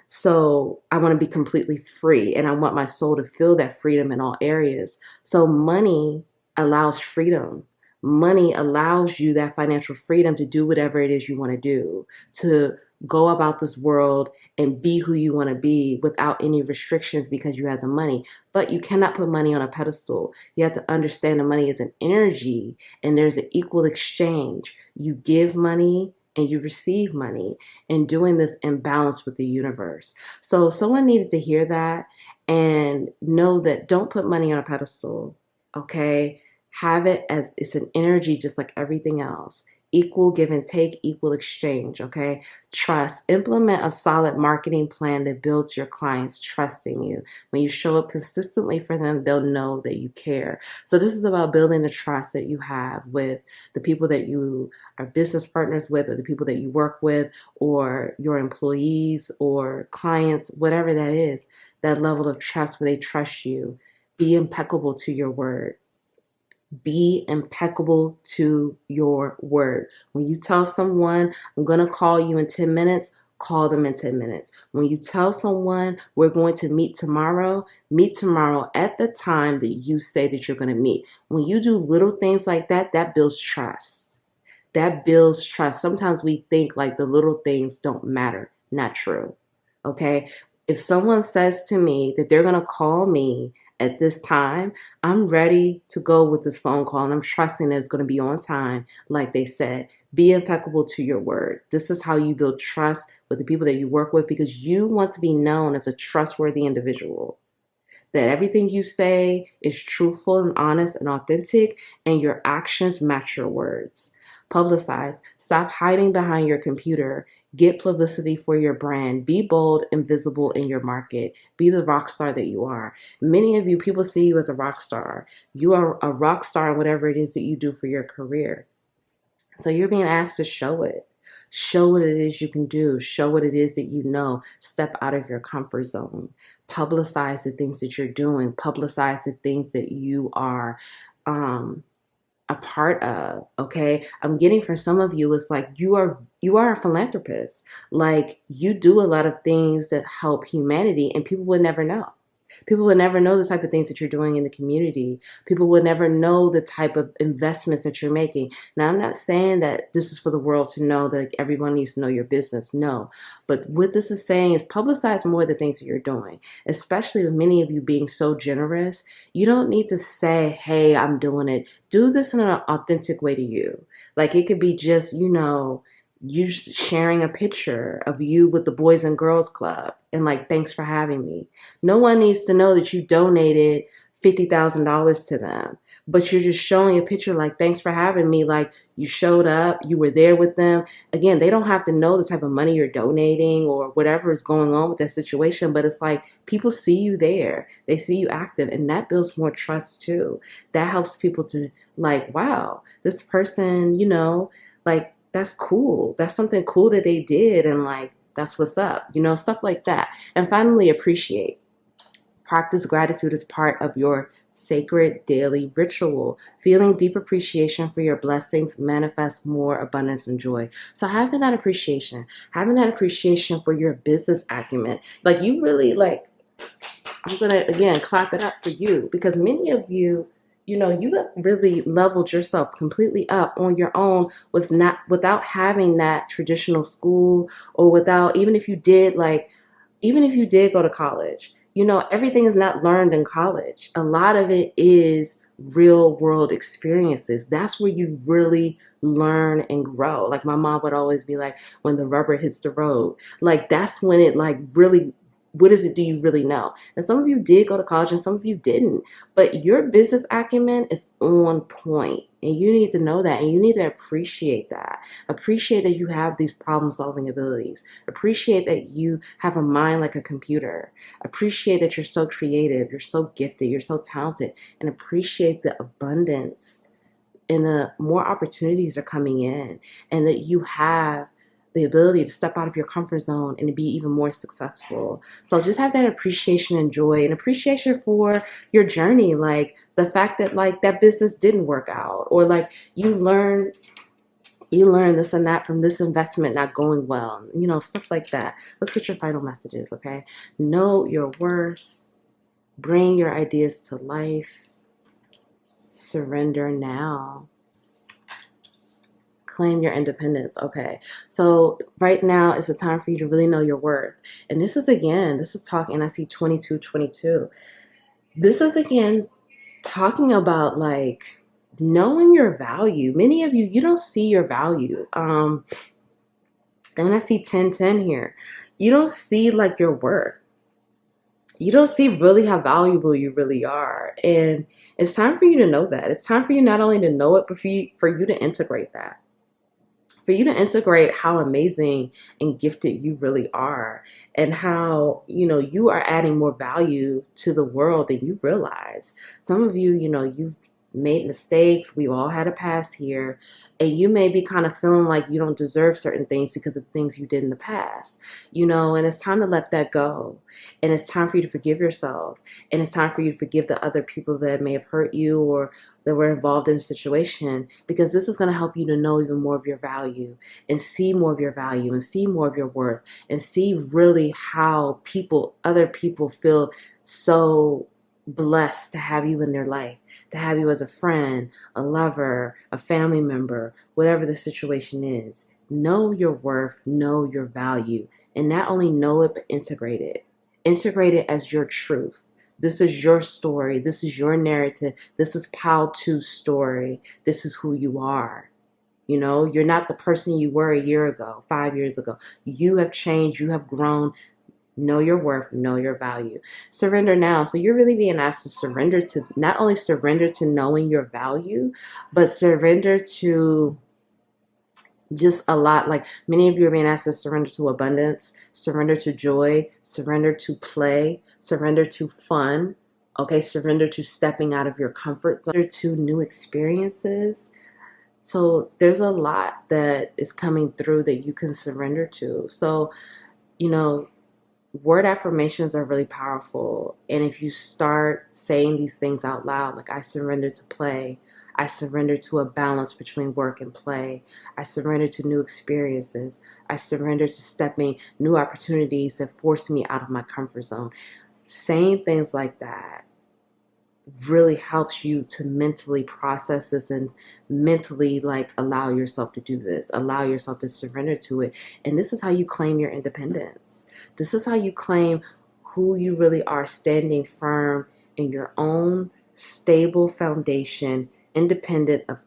S1: So I want to be completely free and I want my soul to feel that freedom in all areas. So money allows freedom. Money allows you that financial freedom to do whatever it is you want to do, to go about this world and be who you want to be without any restrictions because you have the money. But you cannot put money on a pedestal. You have to understand the money is an energy and there's an equal exchange. You give money, and you receive money, and doing this in balance with the universe. So someone needed to hear that and know that don't put money on a pedestal, okay? Have it as it's an energy just like everything else. Equal give and take, equal exchange, okay? Trust. Implement a solid marketing plan that builds your clients' trust in you. When you show up consistently for them, they'll know that you care. So this is about building the trust that you have with the people that you are business partners with, or the people that you work with, or your employees or clients, whatever that is, that level of trust where they trust you. Be impeccable to your word. Be impeccable to your word. When you tell someone, I'm going to call you in 10 minutes, call them in 10 minutes. When you tell someone, we're going to meet tomorrow at the time that you say that you're going to meet. When you do little things like that, that builds trust. That builds trust. Sometimes we think like the little things don't matter. Not true. Okay? If someone says to me that they're going to call me at this time, I'm ready to go with this phone call, and I'm trusting that it's going to be on time, like they said. Be impeccable to your word. This is how you build trust with the people that you work with, because you want to be known as a trustworthy individual. That everything you say is truthful and honest and authentic, and your actions match your words. Publicize. Stop hiding behind your computer. Get publicity for your brand. Be bold and visible in your market. Be the rock star that you are. Many of you, people see you as a rock star. You are a rock star in whatever it is that you do for your career. So you're being asked to show it. Show what it is you can do. Show what it is that you know. Step out of your comfort zone. Publicize the things that you're doing. Publicize the things that you are a part of. Okay, I'm getting for some of you, it's like you are a philanthropist. Like, you do a lot of things that help humanity, and people would never know. People would never know the type of things that you're doing in the community. People would never know the type of investments that you're making. Now, I'm not saying that this is for the world to know, that like, everyone needs to know your business. No. But what this is saying is publicize more the things that you're doing, especially with many of you being so generous. You don't need to say, hey, I'm doing it. Do this in an authentic way to you. Like, it could be just, you sharing a picture of you with the Boys and Girls Club and like, thanks for having me. No one needs to know that you donated $50,000 to them, but you're just showing a picture like, thanks for having me. Like, you showed up, you were there with them. Again, they don't have to know the type of money you're donating or whatever is going on with that situation, but it's like people see you there. They see you active, and that builds more trust too. That helps people to like, wow, this person, like, that's cool. That's something cool that they did. And like, that's what's up, stuff like that. And finally, appreciate. Practice gratitude as part of your sacred daily ritual. Feeling deep appreciation for your blessings manifests more abundance and joy. So having that appreciation for your business acumen, like, you really like, I'm going to, again, clap it up for you, because many of you, you have really leveled yourself completely up on your own without having that traditional school, or without, even if you did go to college, everything is not learned in college. A lot of it is real world experiences. That's where you really learn and grow. Like, my mom would always be like, when the rubber hits the road, like, that's when it like really, what is it do you really know? And some of you did go to college and some of you didn't, but your business acumen is on point, and you need to know that, and you need to appreciate that. Appreciate that you have these problem solving abilities. Appreciate that you have a mind like a computer. Appreciate that you're so creative, you're so gifted, you're so talented, and appreciate the abundance and the more opportunities are coming in, and that you have the ability to step out of your comfort zone and to be even more successful. So just have that appreciation and joy, and appreciation for your journey. Like, the fact that like that business didn't work out, or like you learn this and that from this investment not going well, stuff like that. Let's get your final messages, okay? Know your worth. Bring your ideas to life. Surrender now. Claim your independence. Okay, so right now is the time for you to really know your worth. And this is talking, I see 2222. This is again talking about like knowing your value. Many of you, you don't see your value. And I see 1010 here. You don't see like your worth. You don't see really how valuable you really are. And it's time for you to know that. It's time for you not only to know it, but for you to integrate that. For you to integrate how amazing and gifted you really are, and how, you are adding more value to the world than you realize. Some of you, you've made mistakes. We've all had a past here, and you may be kind of feeling like you don't deserve certain things because of things you did in the past, and it's time to let that go. And it's time for you to forgive yourself. And it's time for you to forgive the other people that may have hurt you or that were involved in a situation, because this is going to help you to know even more of your value, and see more of your value, and see more of your worth, and see really how other people feel so blessed to have you in their life, to have you as a friend, a lover, a family member, whatever the situation is. Know your worth, know your value, and not only know it, but integrate it. Integrate it as your truth. This is your story. This is your narrative. This is Pal 2's story. This is who you are. You're not the person you were a year ago, 5 years ago. You have changed. You have grown. Know your worth. Know your value. Surrender now. So you're really being asked to surrender to, not only surrender to knowing your value, but surrender to just a lot. Like, many of you are being asked to surrender to abundance, surrender to joy, surrender to play, surrender to fun. Okay, surrender to stepping out of your comfort zone, to new experiences. So there's a lot that is coming through that you can surrender to. So, word affirmations are really powerful. And if you start saying these things out loud, like, I surrender to play, I surrender to a balance between work and play, I surrender to new experiences, I surrender to stepping new opportunities that force me out of my comfort zone. Saying things like that really helps you to mentally process this, and mentally, like, allow yourself to do this, allow yourself to surrender to it. And this is how you claim your independence. This is how you claim who you really are, standing firm in your own stable foundation, independent of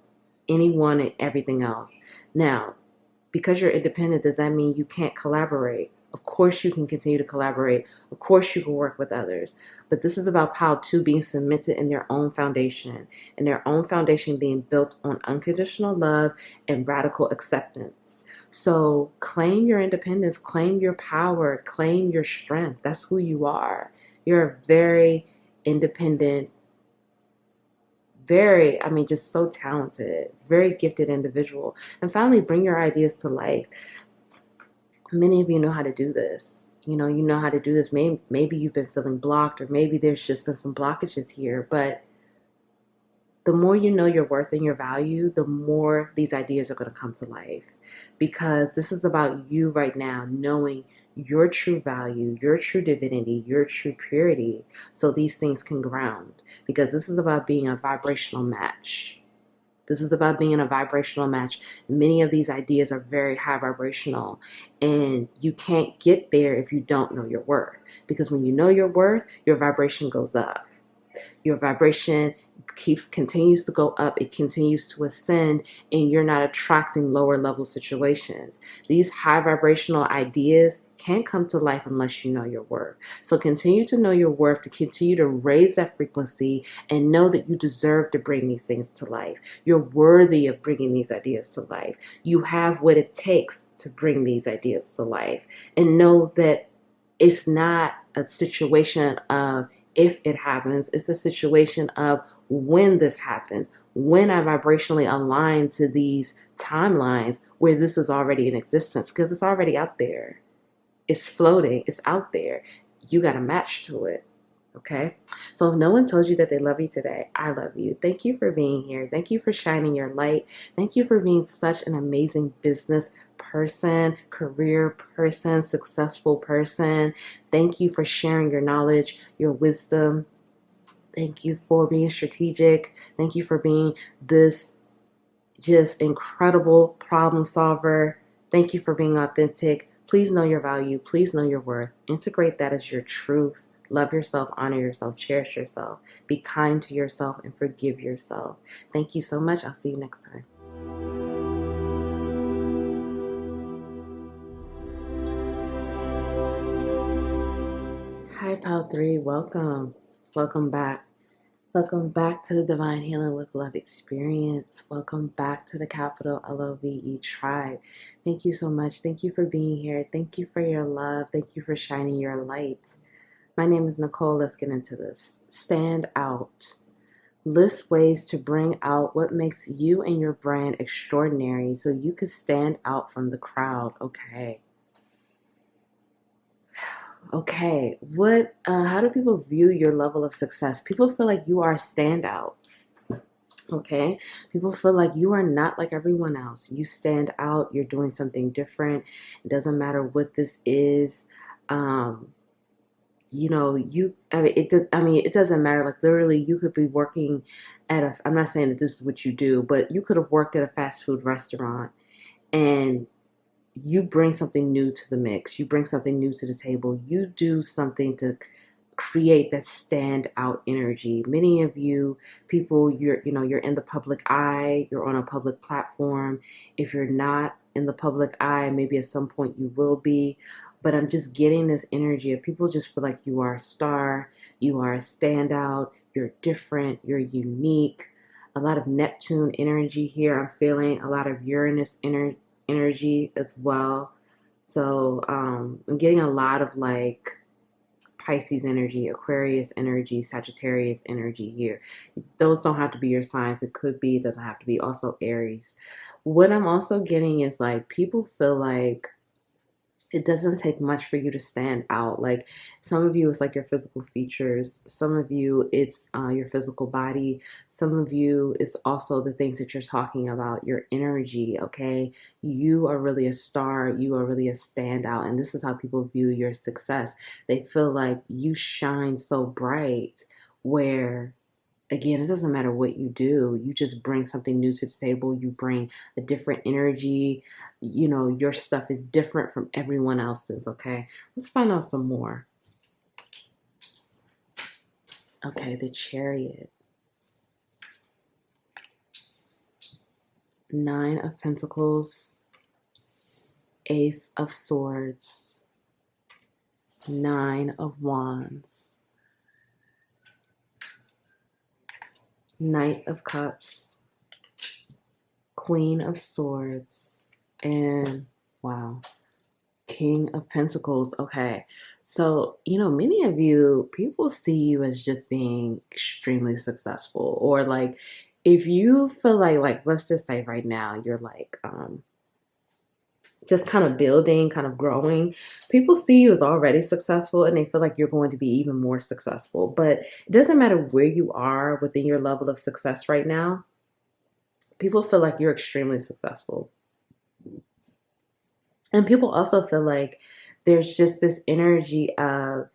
S1: anyone and everything else. Now, because you're independent, does that mean you can't collaborate? Of course you can continue to collaborate. Of course you can work with others. But this is about Pal 2 being cemented in their own foundation, and their own foundation being built on unconditional love and radical acceptance. So claim your independence, claim your power, claim your strength. That's who you are. You're a very independent, just so talented, very gifted individual. And finally, bring your ideas to life. Many of you know how to do this. You know how to do this. Maybe you've been feeling blocked, or maybe there's just been some blockages here. But the more you know your worth and your value, the more these ideas are going to come to life. Because this is about you right now, knowing your true value, your true divinity, your true purity, so these things can ground. Because this is about being a vibrational match. This is about being in a vibrational match. Many of these ideas are very high vibrational, and you can't get there if you don't know your worth. Because when you know your worth, your vibration goes up. Your vibration continues to go up. It continues to ascend, and you're not attracting lower level situations. These high vibrational ideas can't come to life unless you know your worth. So continue to know your worth, to continue to raise that frequency, and know that you deserve to bring these things to life. You're worthy of bringing these ideas to life. You have what it takes to bring these ideas to life. And know that it's not a situation of if it happens, it's a situation of when this happens, when I vibrationally align to these timelines where this is already in existence, because it's already out there. It's floating. It's out there. You got to match to it. Okay? So if no one told you that they love you today, I love you. Thank you for being here. Thank you for shining your light. Thank you for being such an amazing business person, career person, successful person. Thank you for sharing your knowledge, your wisdom. Thank you for being strategic. Thank you for being this just incredible problem solver. Thank you for being authentic. Please know your value. Please know your worth. Integrate that as your truth. Love yourself, honor yourself, cherish yourself. Be kind to yourself, and forgive yourself. Thank you so much. I'll see you next time. Hi, Pal 3. Welcome. Welcome back. Welcome back to the Divine Healing with Love experience. Welcome back to the capital LOVE tribe. Thank you so much. Thank you for being here. Thank you for your love. Thank you for shining your light. My name is Nicole. Let's get into this. Stand out. List ways to bring out what makes you and your brand extraordinary so you could stand out from the crowd. Okay. Okay, how do people view your level of success? People feel like you are a standout. Okay, people feel like you are not like everyone else. You stand out. You're doing something different. It doesn't matter what this is. Um, it doesn't matter. Like literally, you could be working at a. I'm not saying that this is what you do, but you could have worked at a fast food restaurant and you bring something new to the mix. You bring something new to the table. You do something to create that stand out energy. Many of you people, you're in the public eye, you're on a public platform. If you're not in the public eye, maybe at some point you will be, but I'm just getting this energy of people just feel like you are a star, you are a standout, you're different, you're unique. A lot of Neptune energy here. I'm feeling a lot of Uranus energy as well. So I'm getting a lot of like Pisces energy, Aquarius energy, Sagittarius energy here. Those don't have to be your signs. It could be, it doesn't have to be. Also Aries. What I'm also getting is like people feel like it doesn't take much for you to stand out. Like some of you, it's like your physical features. Some of you, it's your physical body. Some of you, it's also the things that you're talking about, your energy. Okay, you are really a star. You are really a standout, and this is how people view your success. They feel like you shine so bright, where again, it doesn't matter what you do. You just bring something new to the table. You bring a different energy. Your stuff is different from everyone else's, okay? Let's find out some more. Okay, the Chariot. 9 of Pentacles. Ace of Swords. 9 of Wands. Knight of Cups, Queen of Swords, and wow, King of Pentacles. Okay, so many of you, people see you as just being extremely successful, or like if you feel like let's just say right now you're like just kind of building, kind of growing. People see you as already successful and they feel like you're going to be even more successful. But it doesn't matter where you are within your level of success right now. People feel like you're extremely successful. And people also feel like there's just this energy of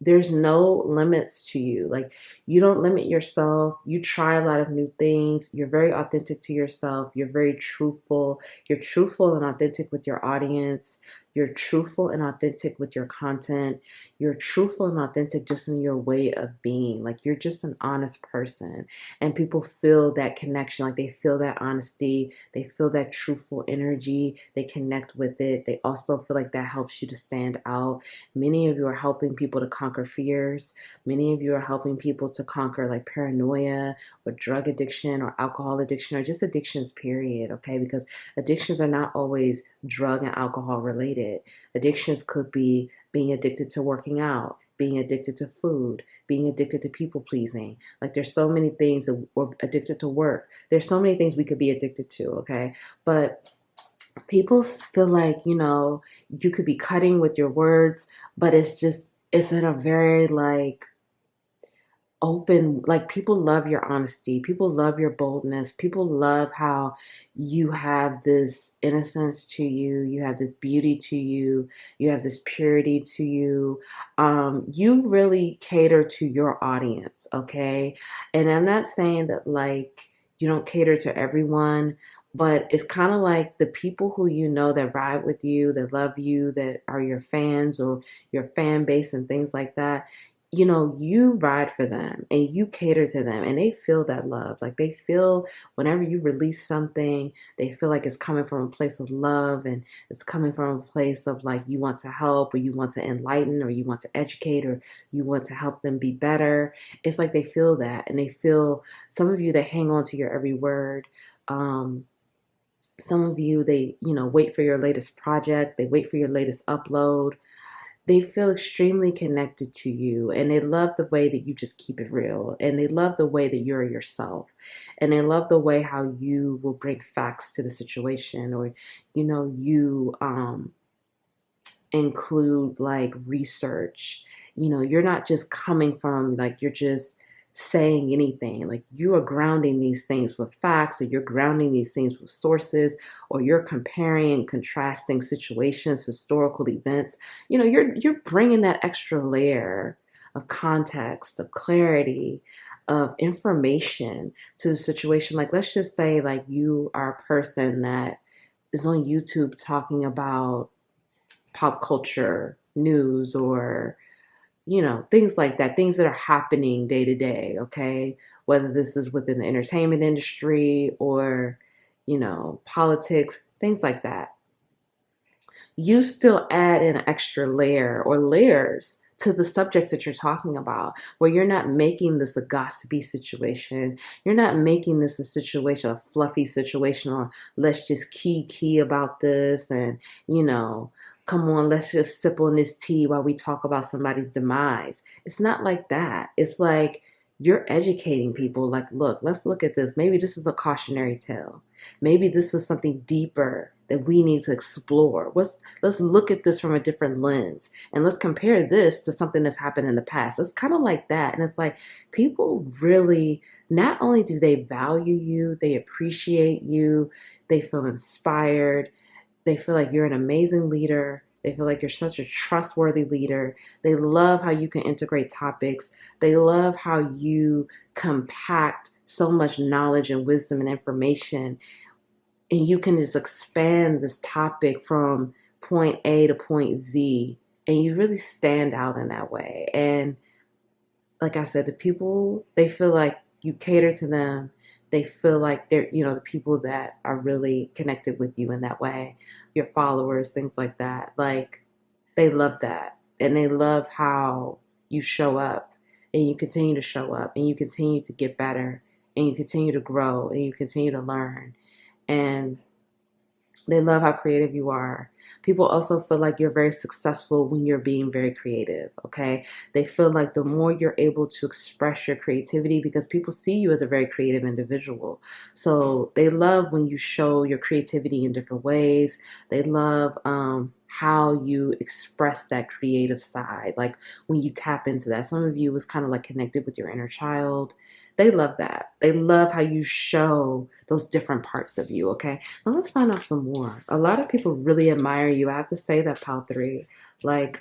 S1: there's no limits to you. Like you don't limit yourself. You try a lot of new things. You're very authentic to yourself. You're very truthful. You're truthful and authentic with your audience. You're truthful and authentic with your content. You're truthful and authentic just in your way of being. Like you're just an honest person. And people feel that connection. Like they feel that honesty. They feel that truthful energy. They connect with it. They also feel like that helps you to stand out. Many of you are helping people to conquer fears. Many of you are helping people to conquer like paranoia or drug addiction or alcohol addiction or just addictions, period. Okay. Because addictions are not always drug and alcohol related. Addictions could be being addicted to working out, being addicted to food, being addicted to people pleasing. Like there's so many things or addicted to work. There's so many things we could be addicted to. Okay. But people feel like, you could be cutting with your words, but it's in a very like open, like people love your honesty, people love your boldness, people love how you have this innocence to you, you have this beauty to you, you have this purity to you. You really cater to your audience, okay? And I'm not saying that like you don't cater to everyone, but it's kind of like the people who that ride with you, that love you, that are your fans or your fan base and things like that. you ride for them and you cater to them and they feel that love. Like they feel whenever you release something, they feel like it's coming from a place of love and it's coming from a place of like you want to help or you want to enlighten or you want to educate or you want to help them be better. It's like they feel that and they feel some of you, they hang on to your every word. Some of you, they, wait for your latest project. They wait for your latest upload. They feel extremely connected to you and they love the way that you just keep it real and they love the way that you're yourself and they love the way how you will bring facts to the situation or you include like research. You're not just coming from like you're just saying anything. Like you are grounding these things with facts, or you're grounding these things with sources, or you're comparing and contrasting situations, historical events. You're bringing that extra layer of context, of clarity, of information to the situation. Like let's just say like you are a person that is on YouTube talking about pop culture news or things like that, things that are happening day to day, okay? Whether this is within the entertainment industry or, politics, things like that. You still add an extra layer or layers to the subjects that you're talking about, where you're not making this a gossipy situation. You're not making this a situation, a fluffy situation, or let's just key about this and, come on, let's just sip on this tea while we talk about somebody's demise. It's not like that. It's like you're educating people. Like, look, let's look at this. Maybe this is a cautionary tale. Maybe this is something deeper that we need to explore. Let's look at this from a different lens and let's compare this to something that's happened in the past. It's kind of like that. And it's like people really, not only do they value you, they appreciate you, they feel inspired. They feel like you're an amazing leader. They feel like you're such a trustworthy leader. They love how you can integrate topics. They love how you compact so much knowledge and wisdom and information. And you can just expand this topic from point A to point Z. And you really stand out in that way. And like I said, the people, they feel like you cater to them. They feel like they're, the people that are really connected with you in that way, your followers, things like that. Like they love that. And they love how you show up and you continue to show up and you continue to get better and you continue to grow and you continue to learn. And they love how creative you are. People also feel like you're very successful when you're being very creative, okay? They feel like the more you're able to express your creativity, because people see you as a very creative individual. So they love when you show your creativity in different ways. They love how you express that creative side, like when you tap into that. Some of you was kind of like connected with your inner child. They love that. They love how you show those different parts of you, okay? Now let's find out some more. A lot of people really admire you. I have to say that, Pal 3. Like,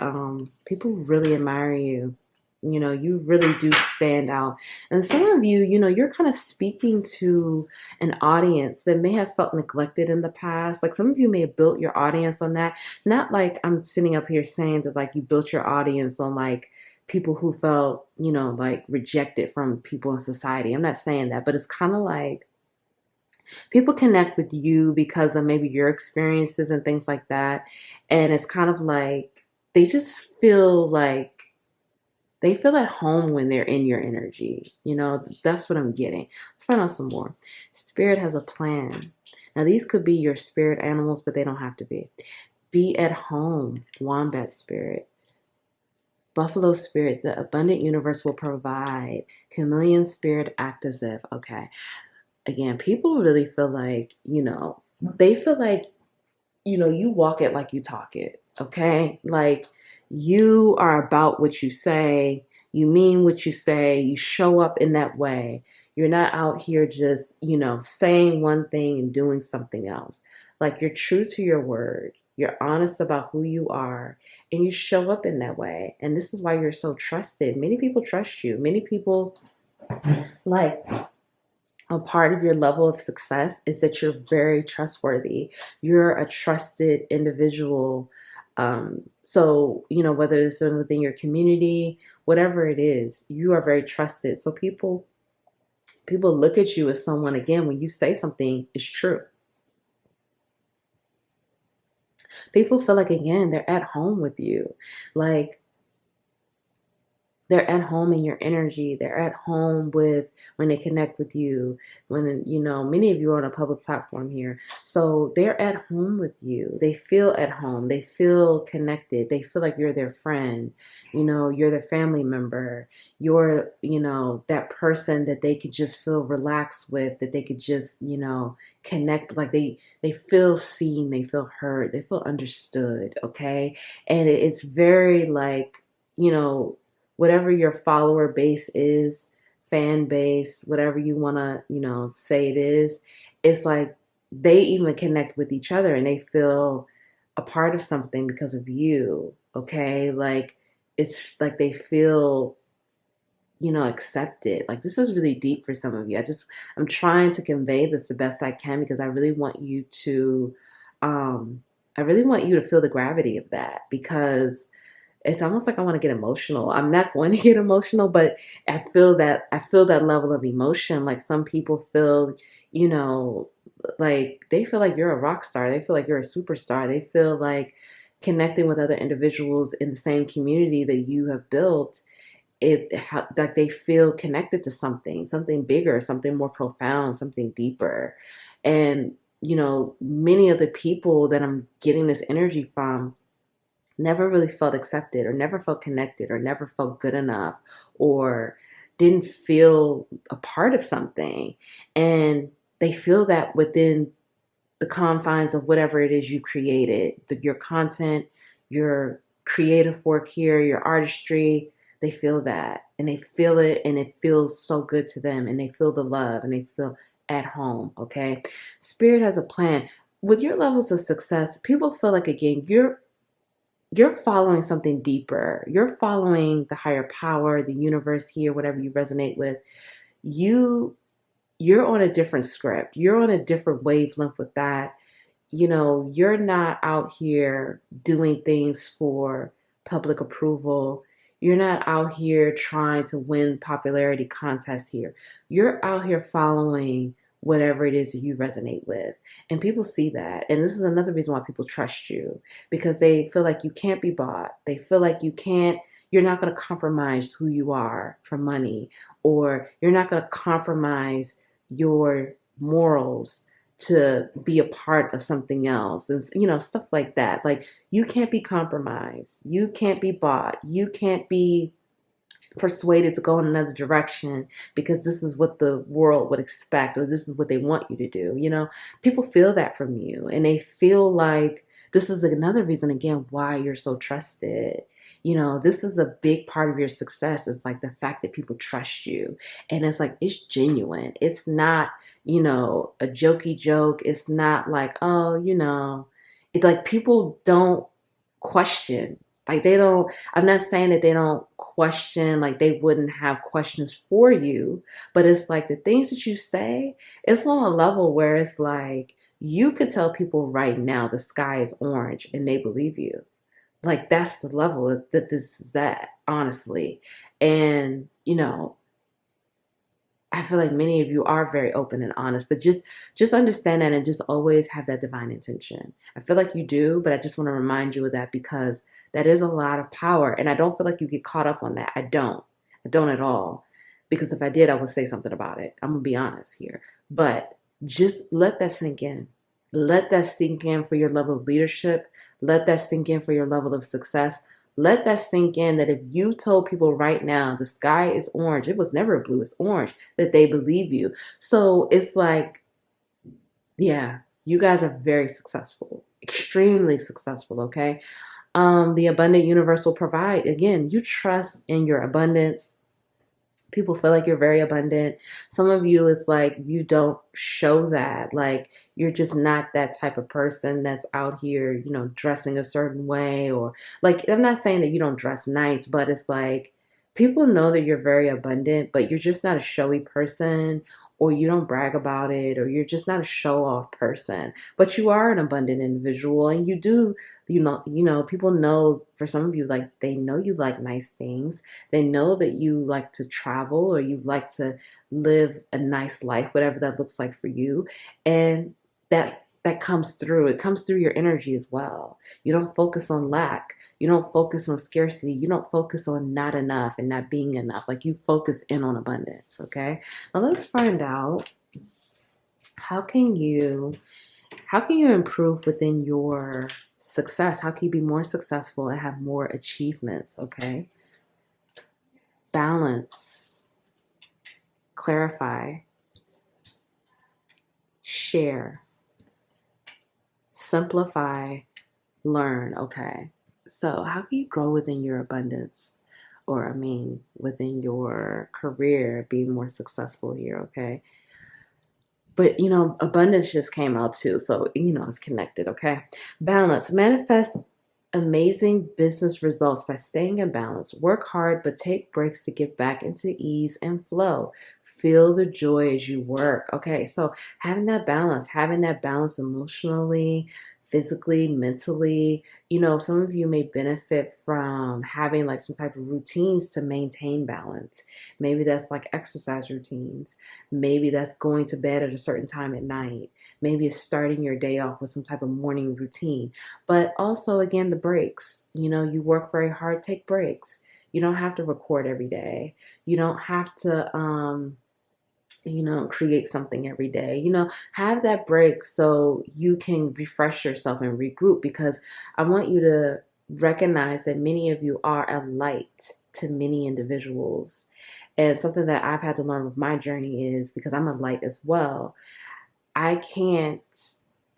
S1: people really admire you. You really do stand out. And some of you, you're kind of speaking to an audience that may have felt neglected in the past. Like some of you may have built your audience on that. Not like I'm sitting up here saying that like you built your audience on like people who felt, like rejected from people in society. I'm not saying that, but it's kind of like people connect with you because of maybe your experiences and things like that. And it's kind of like they just feel like they feel at home when they're in your energy. That's what I'm getting. Let's find out some more. Spirit has a plan. Now, these could be your spirit animals, but they don't have to be. Be at home, Wombat Spirit. Buffalo Spirit, the abundant universe will provide. Chameleon Spirit, act as if. Okay. Again, people really feel like, they feel like, you walk it like you talk it. Okay. Like you are about what you say. You mean what you say. You show up in that way. You're not out here just, saying one thing and doing something else. Like you're true to your word. You're honest about who you are and you show up in that way. And this is why you're so trusted. Many people trust you. Many people, like, a part of your level of success is that you're very trustworthy. You're a trusted individual So, whether it's within your community, whatever it is, you are very trusted. So people look at you as someone, again, when you say something is true. People feel like, again, they're at home with you. Like, they're at home in your energy. They're at home with when they connect with you. When, many of you are on a public platform here. So they're at home with you. They feel at home. They feel connected. They feel like you're their friend. You're their family member. You're, that person that they could just feel relaxed with, that they could just, connect. Like they feel seen. They feel heard. They feel understood. Okay. And it's very like, whatever your follower base is, fan base, whatever you want to, say it is, it's like they even connect with each other and they feel a part of something because of you. Okay. Like it's like they feel, accepted. Like this is really deep for some of you. I'm trying to convey this the best I can because um, I really want you to feel the gravity of that because it's almost like I want to get emotional. I'm not going to get emotional, but I feel that level of emotion. Like some people feel, you know, like they feel like you're a rock star. They feel like you're a superstar. They feel like connecting with other individuals in the same community that you have built, like they feel connected to something bigger, something more profound, something deeper. And, many of the people that I'm getting this energy from never really felt accepted or never felt connected or never felt good enough or didn't feel a part of something. And they feel that within the confines of whatever it is you created, your content, your creative work here, your artistry, they feel that and they feel it and it feels so good to them and they feel the love and they feel at home. Okay. Spirit has a plan. With your levels of success, people feel like, again, you're following something deeper. You're following the higher power, the universe here, whatever you resonate with. You you're on a different script. You're on a different wavelength with that. You're not out here doing things for public approval. You're not out here trying to win popularity contests here. You're out here following whatever it is that you resonate with. And people see that. And this is another reason why people trust you because they feel like you can't be bought. They feel like you're not going to compromise who you are for money, or you're not going to compromise your morals to be a part of something else and stuff like that. Like you can't be compromised, you can't be bought, you can't be persuaded to go in another direction because this is what the world would expect or this is what they want you to do. People feel that from you and they feel like this is another reason again why you're so trusted. This is a big part of your success. It's like the fact that people trust you and it's like it's genuine. It's not, a jokey joke. It's not like, oh, it's like people don't question. Like they don't, I'm not saying that they don't question, like they wouldn't have questions for you, but it's like the things that you say, it's on a level where it's like you could tell people right now the sky is orange and they believe you. Like that's the level that this is at, honestly. And, I feel like many of you are very open and honest, but just understand that and just always have that divine intention. I feel like you do, but I just want to remind you of that because that is a lot of power. And I don't feel like you get caught up on that. I don't. I don't at all. Because if I did, I would say something about it. I'm gonna be honest here. But just let that sink in. Let that sink in for your level of leadership. Let that sink in for your level of success. Let that sink in that if you told people right now the sky is orange, it was never blue, it's orange, that they believe you. So it's like, yeah, you guys are very successful, extremely successful, okay? The abundant universe will provide. Again, you trust in your abundance. People feel like you're very abundant. Some of you, it's like you don't show that. Like you're just not that type of person that's out here, dressing a certain way. Or like, I'm not saying that you don't dress nice, but it's like people know that you're very abundant, but you're just not a showy person or you don't brag about it, or you're just not a show off person, but you are an abundant individual, and you do, people know, for some of you, like, they know you like nice things. They know that you like to travel, or you like to live a nice life, whatever that looks like for you. And that comes through. It comes through your energy as well. You don't focus on lack. You don't focus on scarcity. You don't focus on not enough and not being enough. Like, you focus in on abundance. Okay. Now let's find out, how can you improve within your success? How can you be more successful and have more achievements? Okay. Balance, clarify, share, simplify, learn. Okay. So how can you grow within your abundance? Or, within your career, be more successful here, okay? But, abundance just came out too. So, it's connected, okay? Balance. Manifest amazing business results by staying in balance. Work hard, but take breaks to get back into ease and flow. Feel the joy as you work. Okay, so having that balance emotionally, physically, mentally. Some of you may benefit from having like some type of routines to maintain balance. Maybe that's like exercise routines. Maybe that's going to bed at a certain time at night. Maybe it's starting your day off with some type of morning routine. But also, again, the breaks. You work very hard, take breaks. You don't have to record every day. You don't have to, create something every day. Have that break so you can refresh yourself and regroup, because I want you to recognize that many of you are a light to many individuals. And something that I've had to learn with my journey is, because I'm a light as well, I can't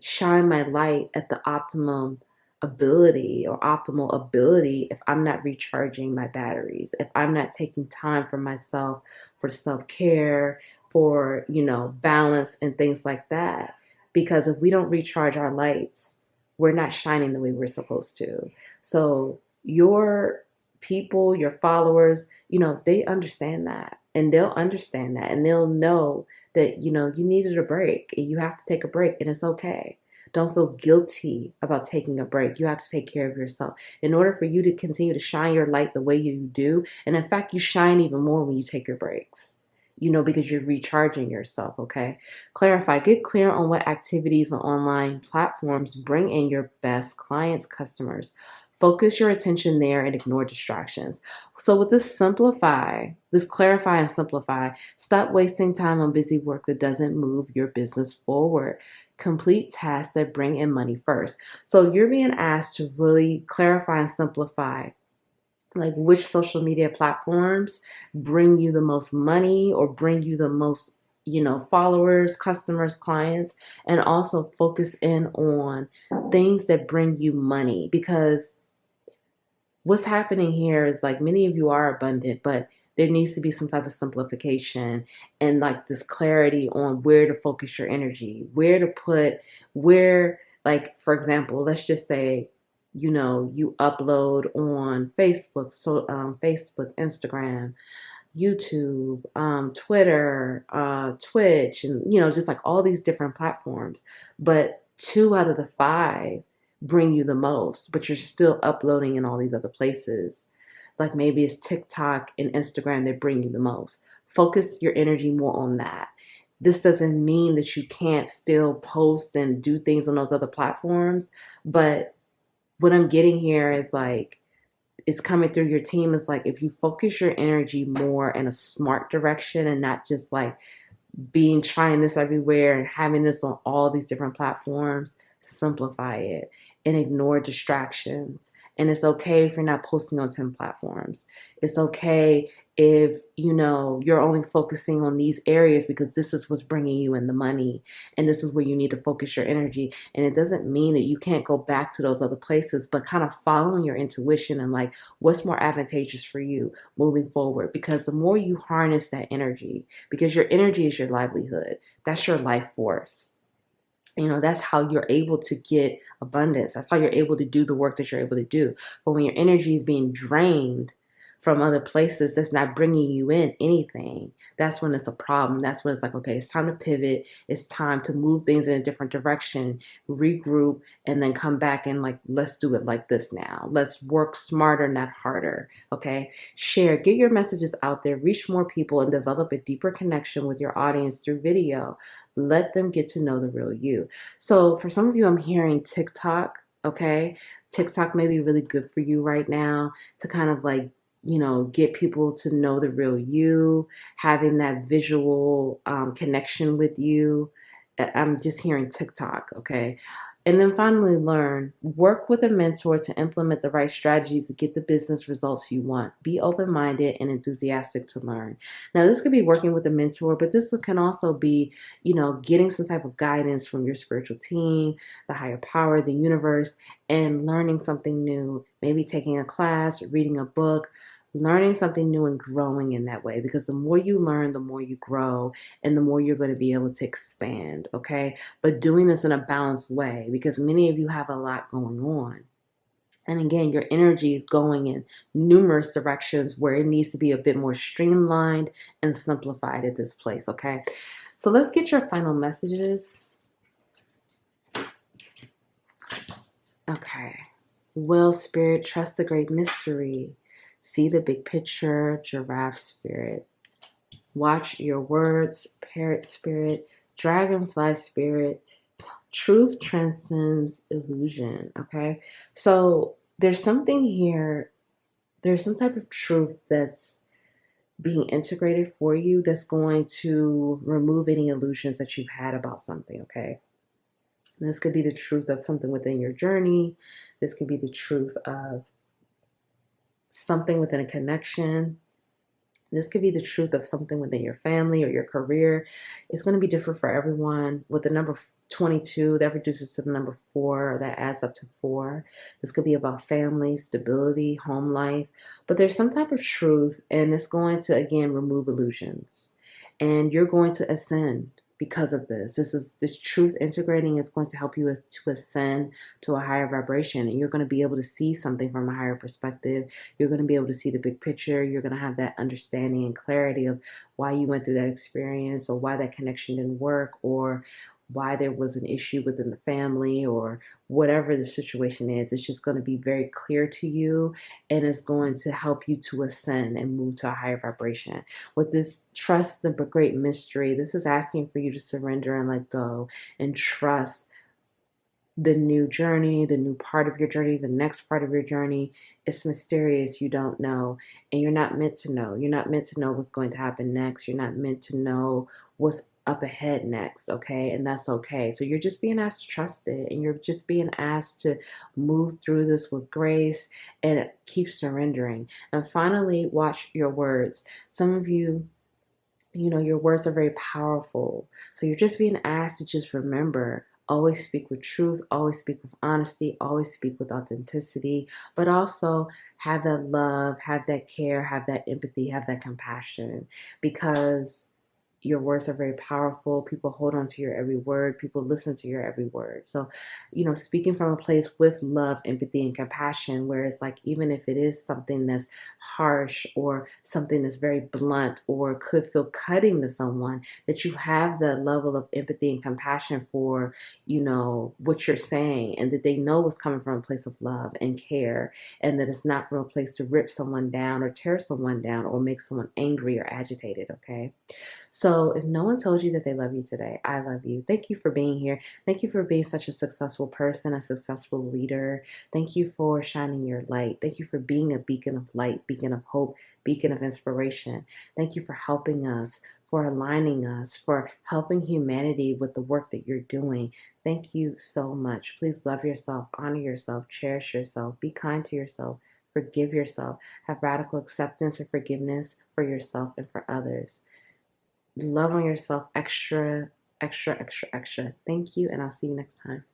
S1: shine my light at the optimal ability if I'm not recharging my batteries, if I'm not taking time for myself, for self-care, for, balance and things like that. Because if we don't recharge our lights, we're not shining the way we're supposed to. So your people, your followers, they understand that, and they'll understand that, and they'll know that, you needed a break and you have to take a break, and it's okay. Don't feel guilty about taking a break. You have to take care of yourself in order for you to continue to shine your light the way you do. And in fact, you shine even more when you take your breaks, because you're recharging yourself, okay? Clarify. Get clear on what activities and online platforms bring in your best clients, customers. Focus your attention there and ignore distractions. So with this clarify and simplify, stop wasting time on busy work that doesn't move your business forward. Complete tasks that bring in money first. So you're being asked to really clarify and simplify, like, which social media platforms bring you the most money, or bring you the most, followers, customers, clients, and also focus in on things that bring you money. Because what's happening here is, like, many of you are abundant, but there needs to be some type of simplification and, like, this clarity on where to focus your energy, like, for example, let's just say, you upload on Facebook, Facebook, Instagram, YouTube, Twitter, Twitch, and, just like all these different platforms. But 2 out of the 5 bring you the most, but you're still uploading in all these other places. Like, maybe it's TikTok and Instagram that bring you the most. Focus your energy more on that. This doesn't mean that you can't still post and do things on those other platforms, but what I'm getting here is, like, it's coming through your team. It's like, if you focus your energy more in a smart direction and not just like trying this everywhere and having this on all these different platforms, simplify it and ignore distractions. And it's okay if you're not posting on 10 platforms. It's okay if, you're only focusing on these areas because this is what's bringing you in the money. And this is where you need to focus your energy. And it doesn't mean that you can't go back to those other places, but kind of following your intuition and, like, what's more advantageous for you moving forward. Because the more you harness that energy, because your energy is your livelihood, that's your life force. That's how you're able to get abundance. That's how you're able to do the work that you're able to do. But when your energy is being drained from other places that's not bringing you in anything, that's when it's a problem. That's when it's like, okay, it's time to pivot. It's time to move things in a different direction, regroup, and then come back and like, let's do it like this now. Let's work smarter, not harder. Okay. Share, get your messages out there, reach more people, and develop a deeper connection with your audience through video. Let them get to know the real you. So for some of you, I'm hearing TikTok. Okay. TikTok may be really good for you right now to kind of like, get people to know the real you, having that visual connection with you. I'm just hearing TikTok, okay? And then finally, learn. Work with a mentor to implement the right strategies to get the business results you want. Be open minded and enthusiastic to learn. Now, this could be working with a mentor, but this can also be, getting some type of guidance from your spiritual team, the higher power, the universe, and learning something new. Maybe taking a class, reading a book, learning something new and growing in that way, because the more you learn, the more you grow and the more you're going to be able to expand, okay? But doing this in a balanced way, because many of you have a lot going on. And again, your energy is going in numerous directions where it needs to be a bit more streamlined and simplified at this place, okay? So let's get your final messages. Okay. Will Spirit, trust the great mystery. See the big picture, Giraffe Spirit. Watch your words, Parrot Spirit, Dragonfly Spirit. Truth transcends illusion, okay? So there's something here, there's some type of truth that's being integrated for you that's going to remove any illusions that you've had about something, okay? This could be the truth of something within your journey. This could be the truth of something within a connection. This could be the truth of something within your family or your career. It's going to be different for everyone. With the number 22, that reduces to the number 4, that adds up to 4. This could be about family, stability, home life. But there's some type of truth, and it's going to, again, remove illusions. And you're going to ascend because of this. This truth integrating is going to help you to ascend to a higher vibration, and you're going to be able to see something from a higher perspective. You're going to be able to see the big picture. You're going to have that understanding and clarity of why you went through that experience, or why that connection didn't work, or why there was an issue within the family, or whatever the situation is. It's just going to be very clear to you, and it's going to help you to ascend and move to a higher vibration. With this trust the great mystery, this is asking for you to surrender and let go and trust the new journey, the new part of your journey, the next part of your journey. It's mysterious. You don't know, and you're not meant to know. You're not meant to know what's going to happen next. You're not meant to know what's up ahead next, okay? And that's okay. So you're just being asked to trust it, and you're just being asked to move through this with grace and keep surrendering. And finally, watch your words. Some of you, your words are very powerful. So you're just being asked to just remember, always speak with truth, always speak with honesty, always speak with authenticity, but also have that love, have that care, have that empathy, have that compassion, because your words are very powerful. People hold on to your every word. People listen to your every word. So, speaking from a place with love, empathy, and compassion, where it's like, even if it is something that's harsh or something that's very blunt or could feel cutting to someone, that you have that level of empathy and compassion for, what you're saying, and that they know it's coming from a place of love and care, and that it's not from a place to rip someone down or tear someone down or make someone angry or agitated, okay? So if no one told you that they love you today, I love you. Thank you for being here. Thank you for being such a successful person, a successful leader. Thank you for shining your light. Thank you for being a beacon of light, beacon of hope, beacon of inspiration. Thank you for helping us, for aligning us, for helping humanity with the work that you're doing. Thank you so much. Please love yourself, honor yourself, cherish yourself, be kind to yourself, forgive yourself, have radical acceptance and forgiveness for yourself and for others. Love on yourself extra, extra, extra, extra. Thank you, and I'll see you next time.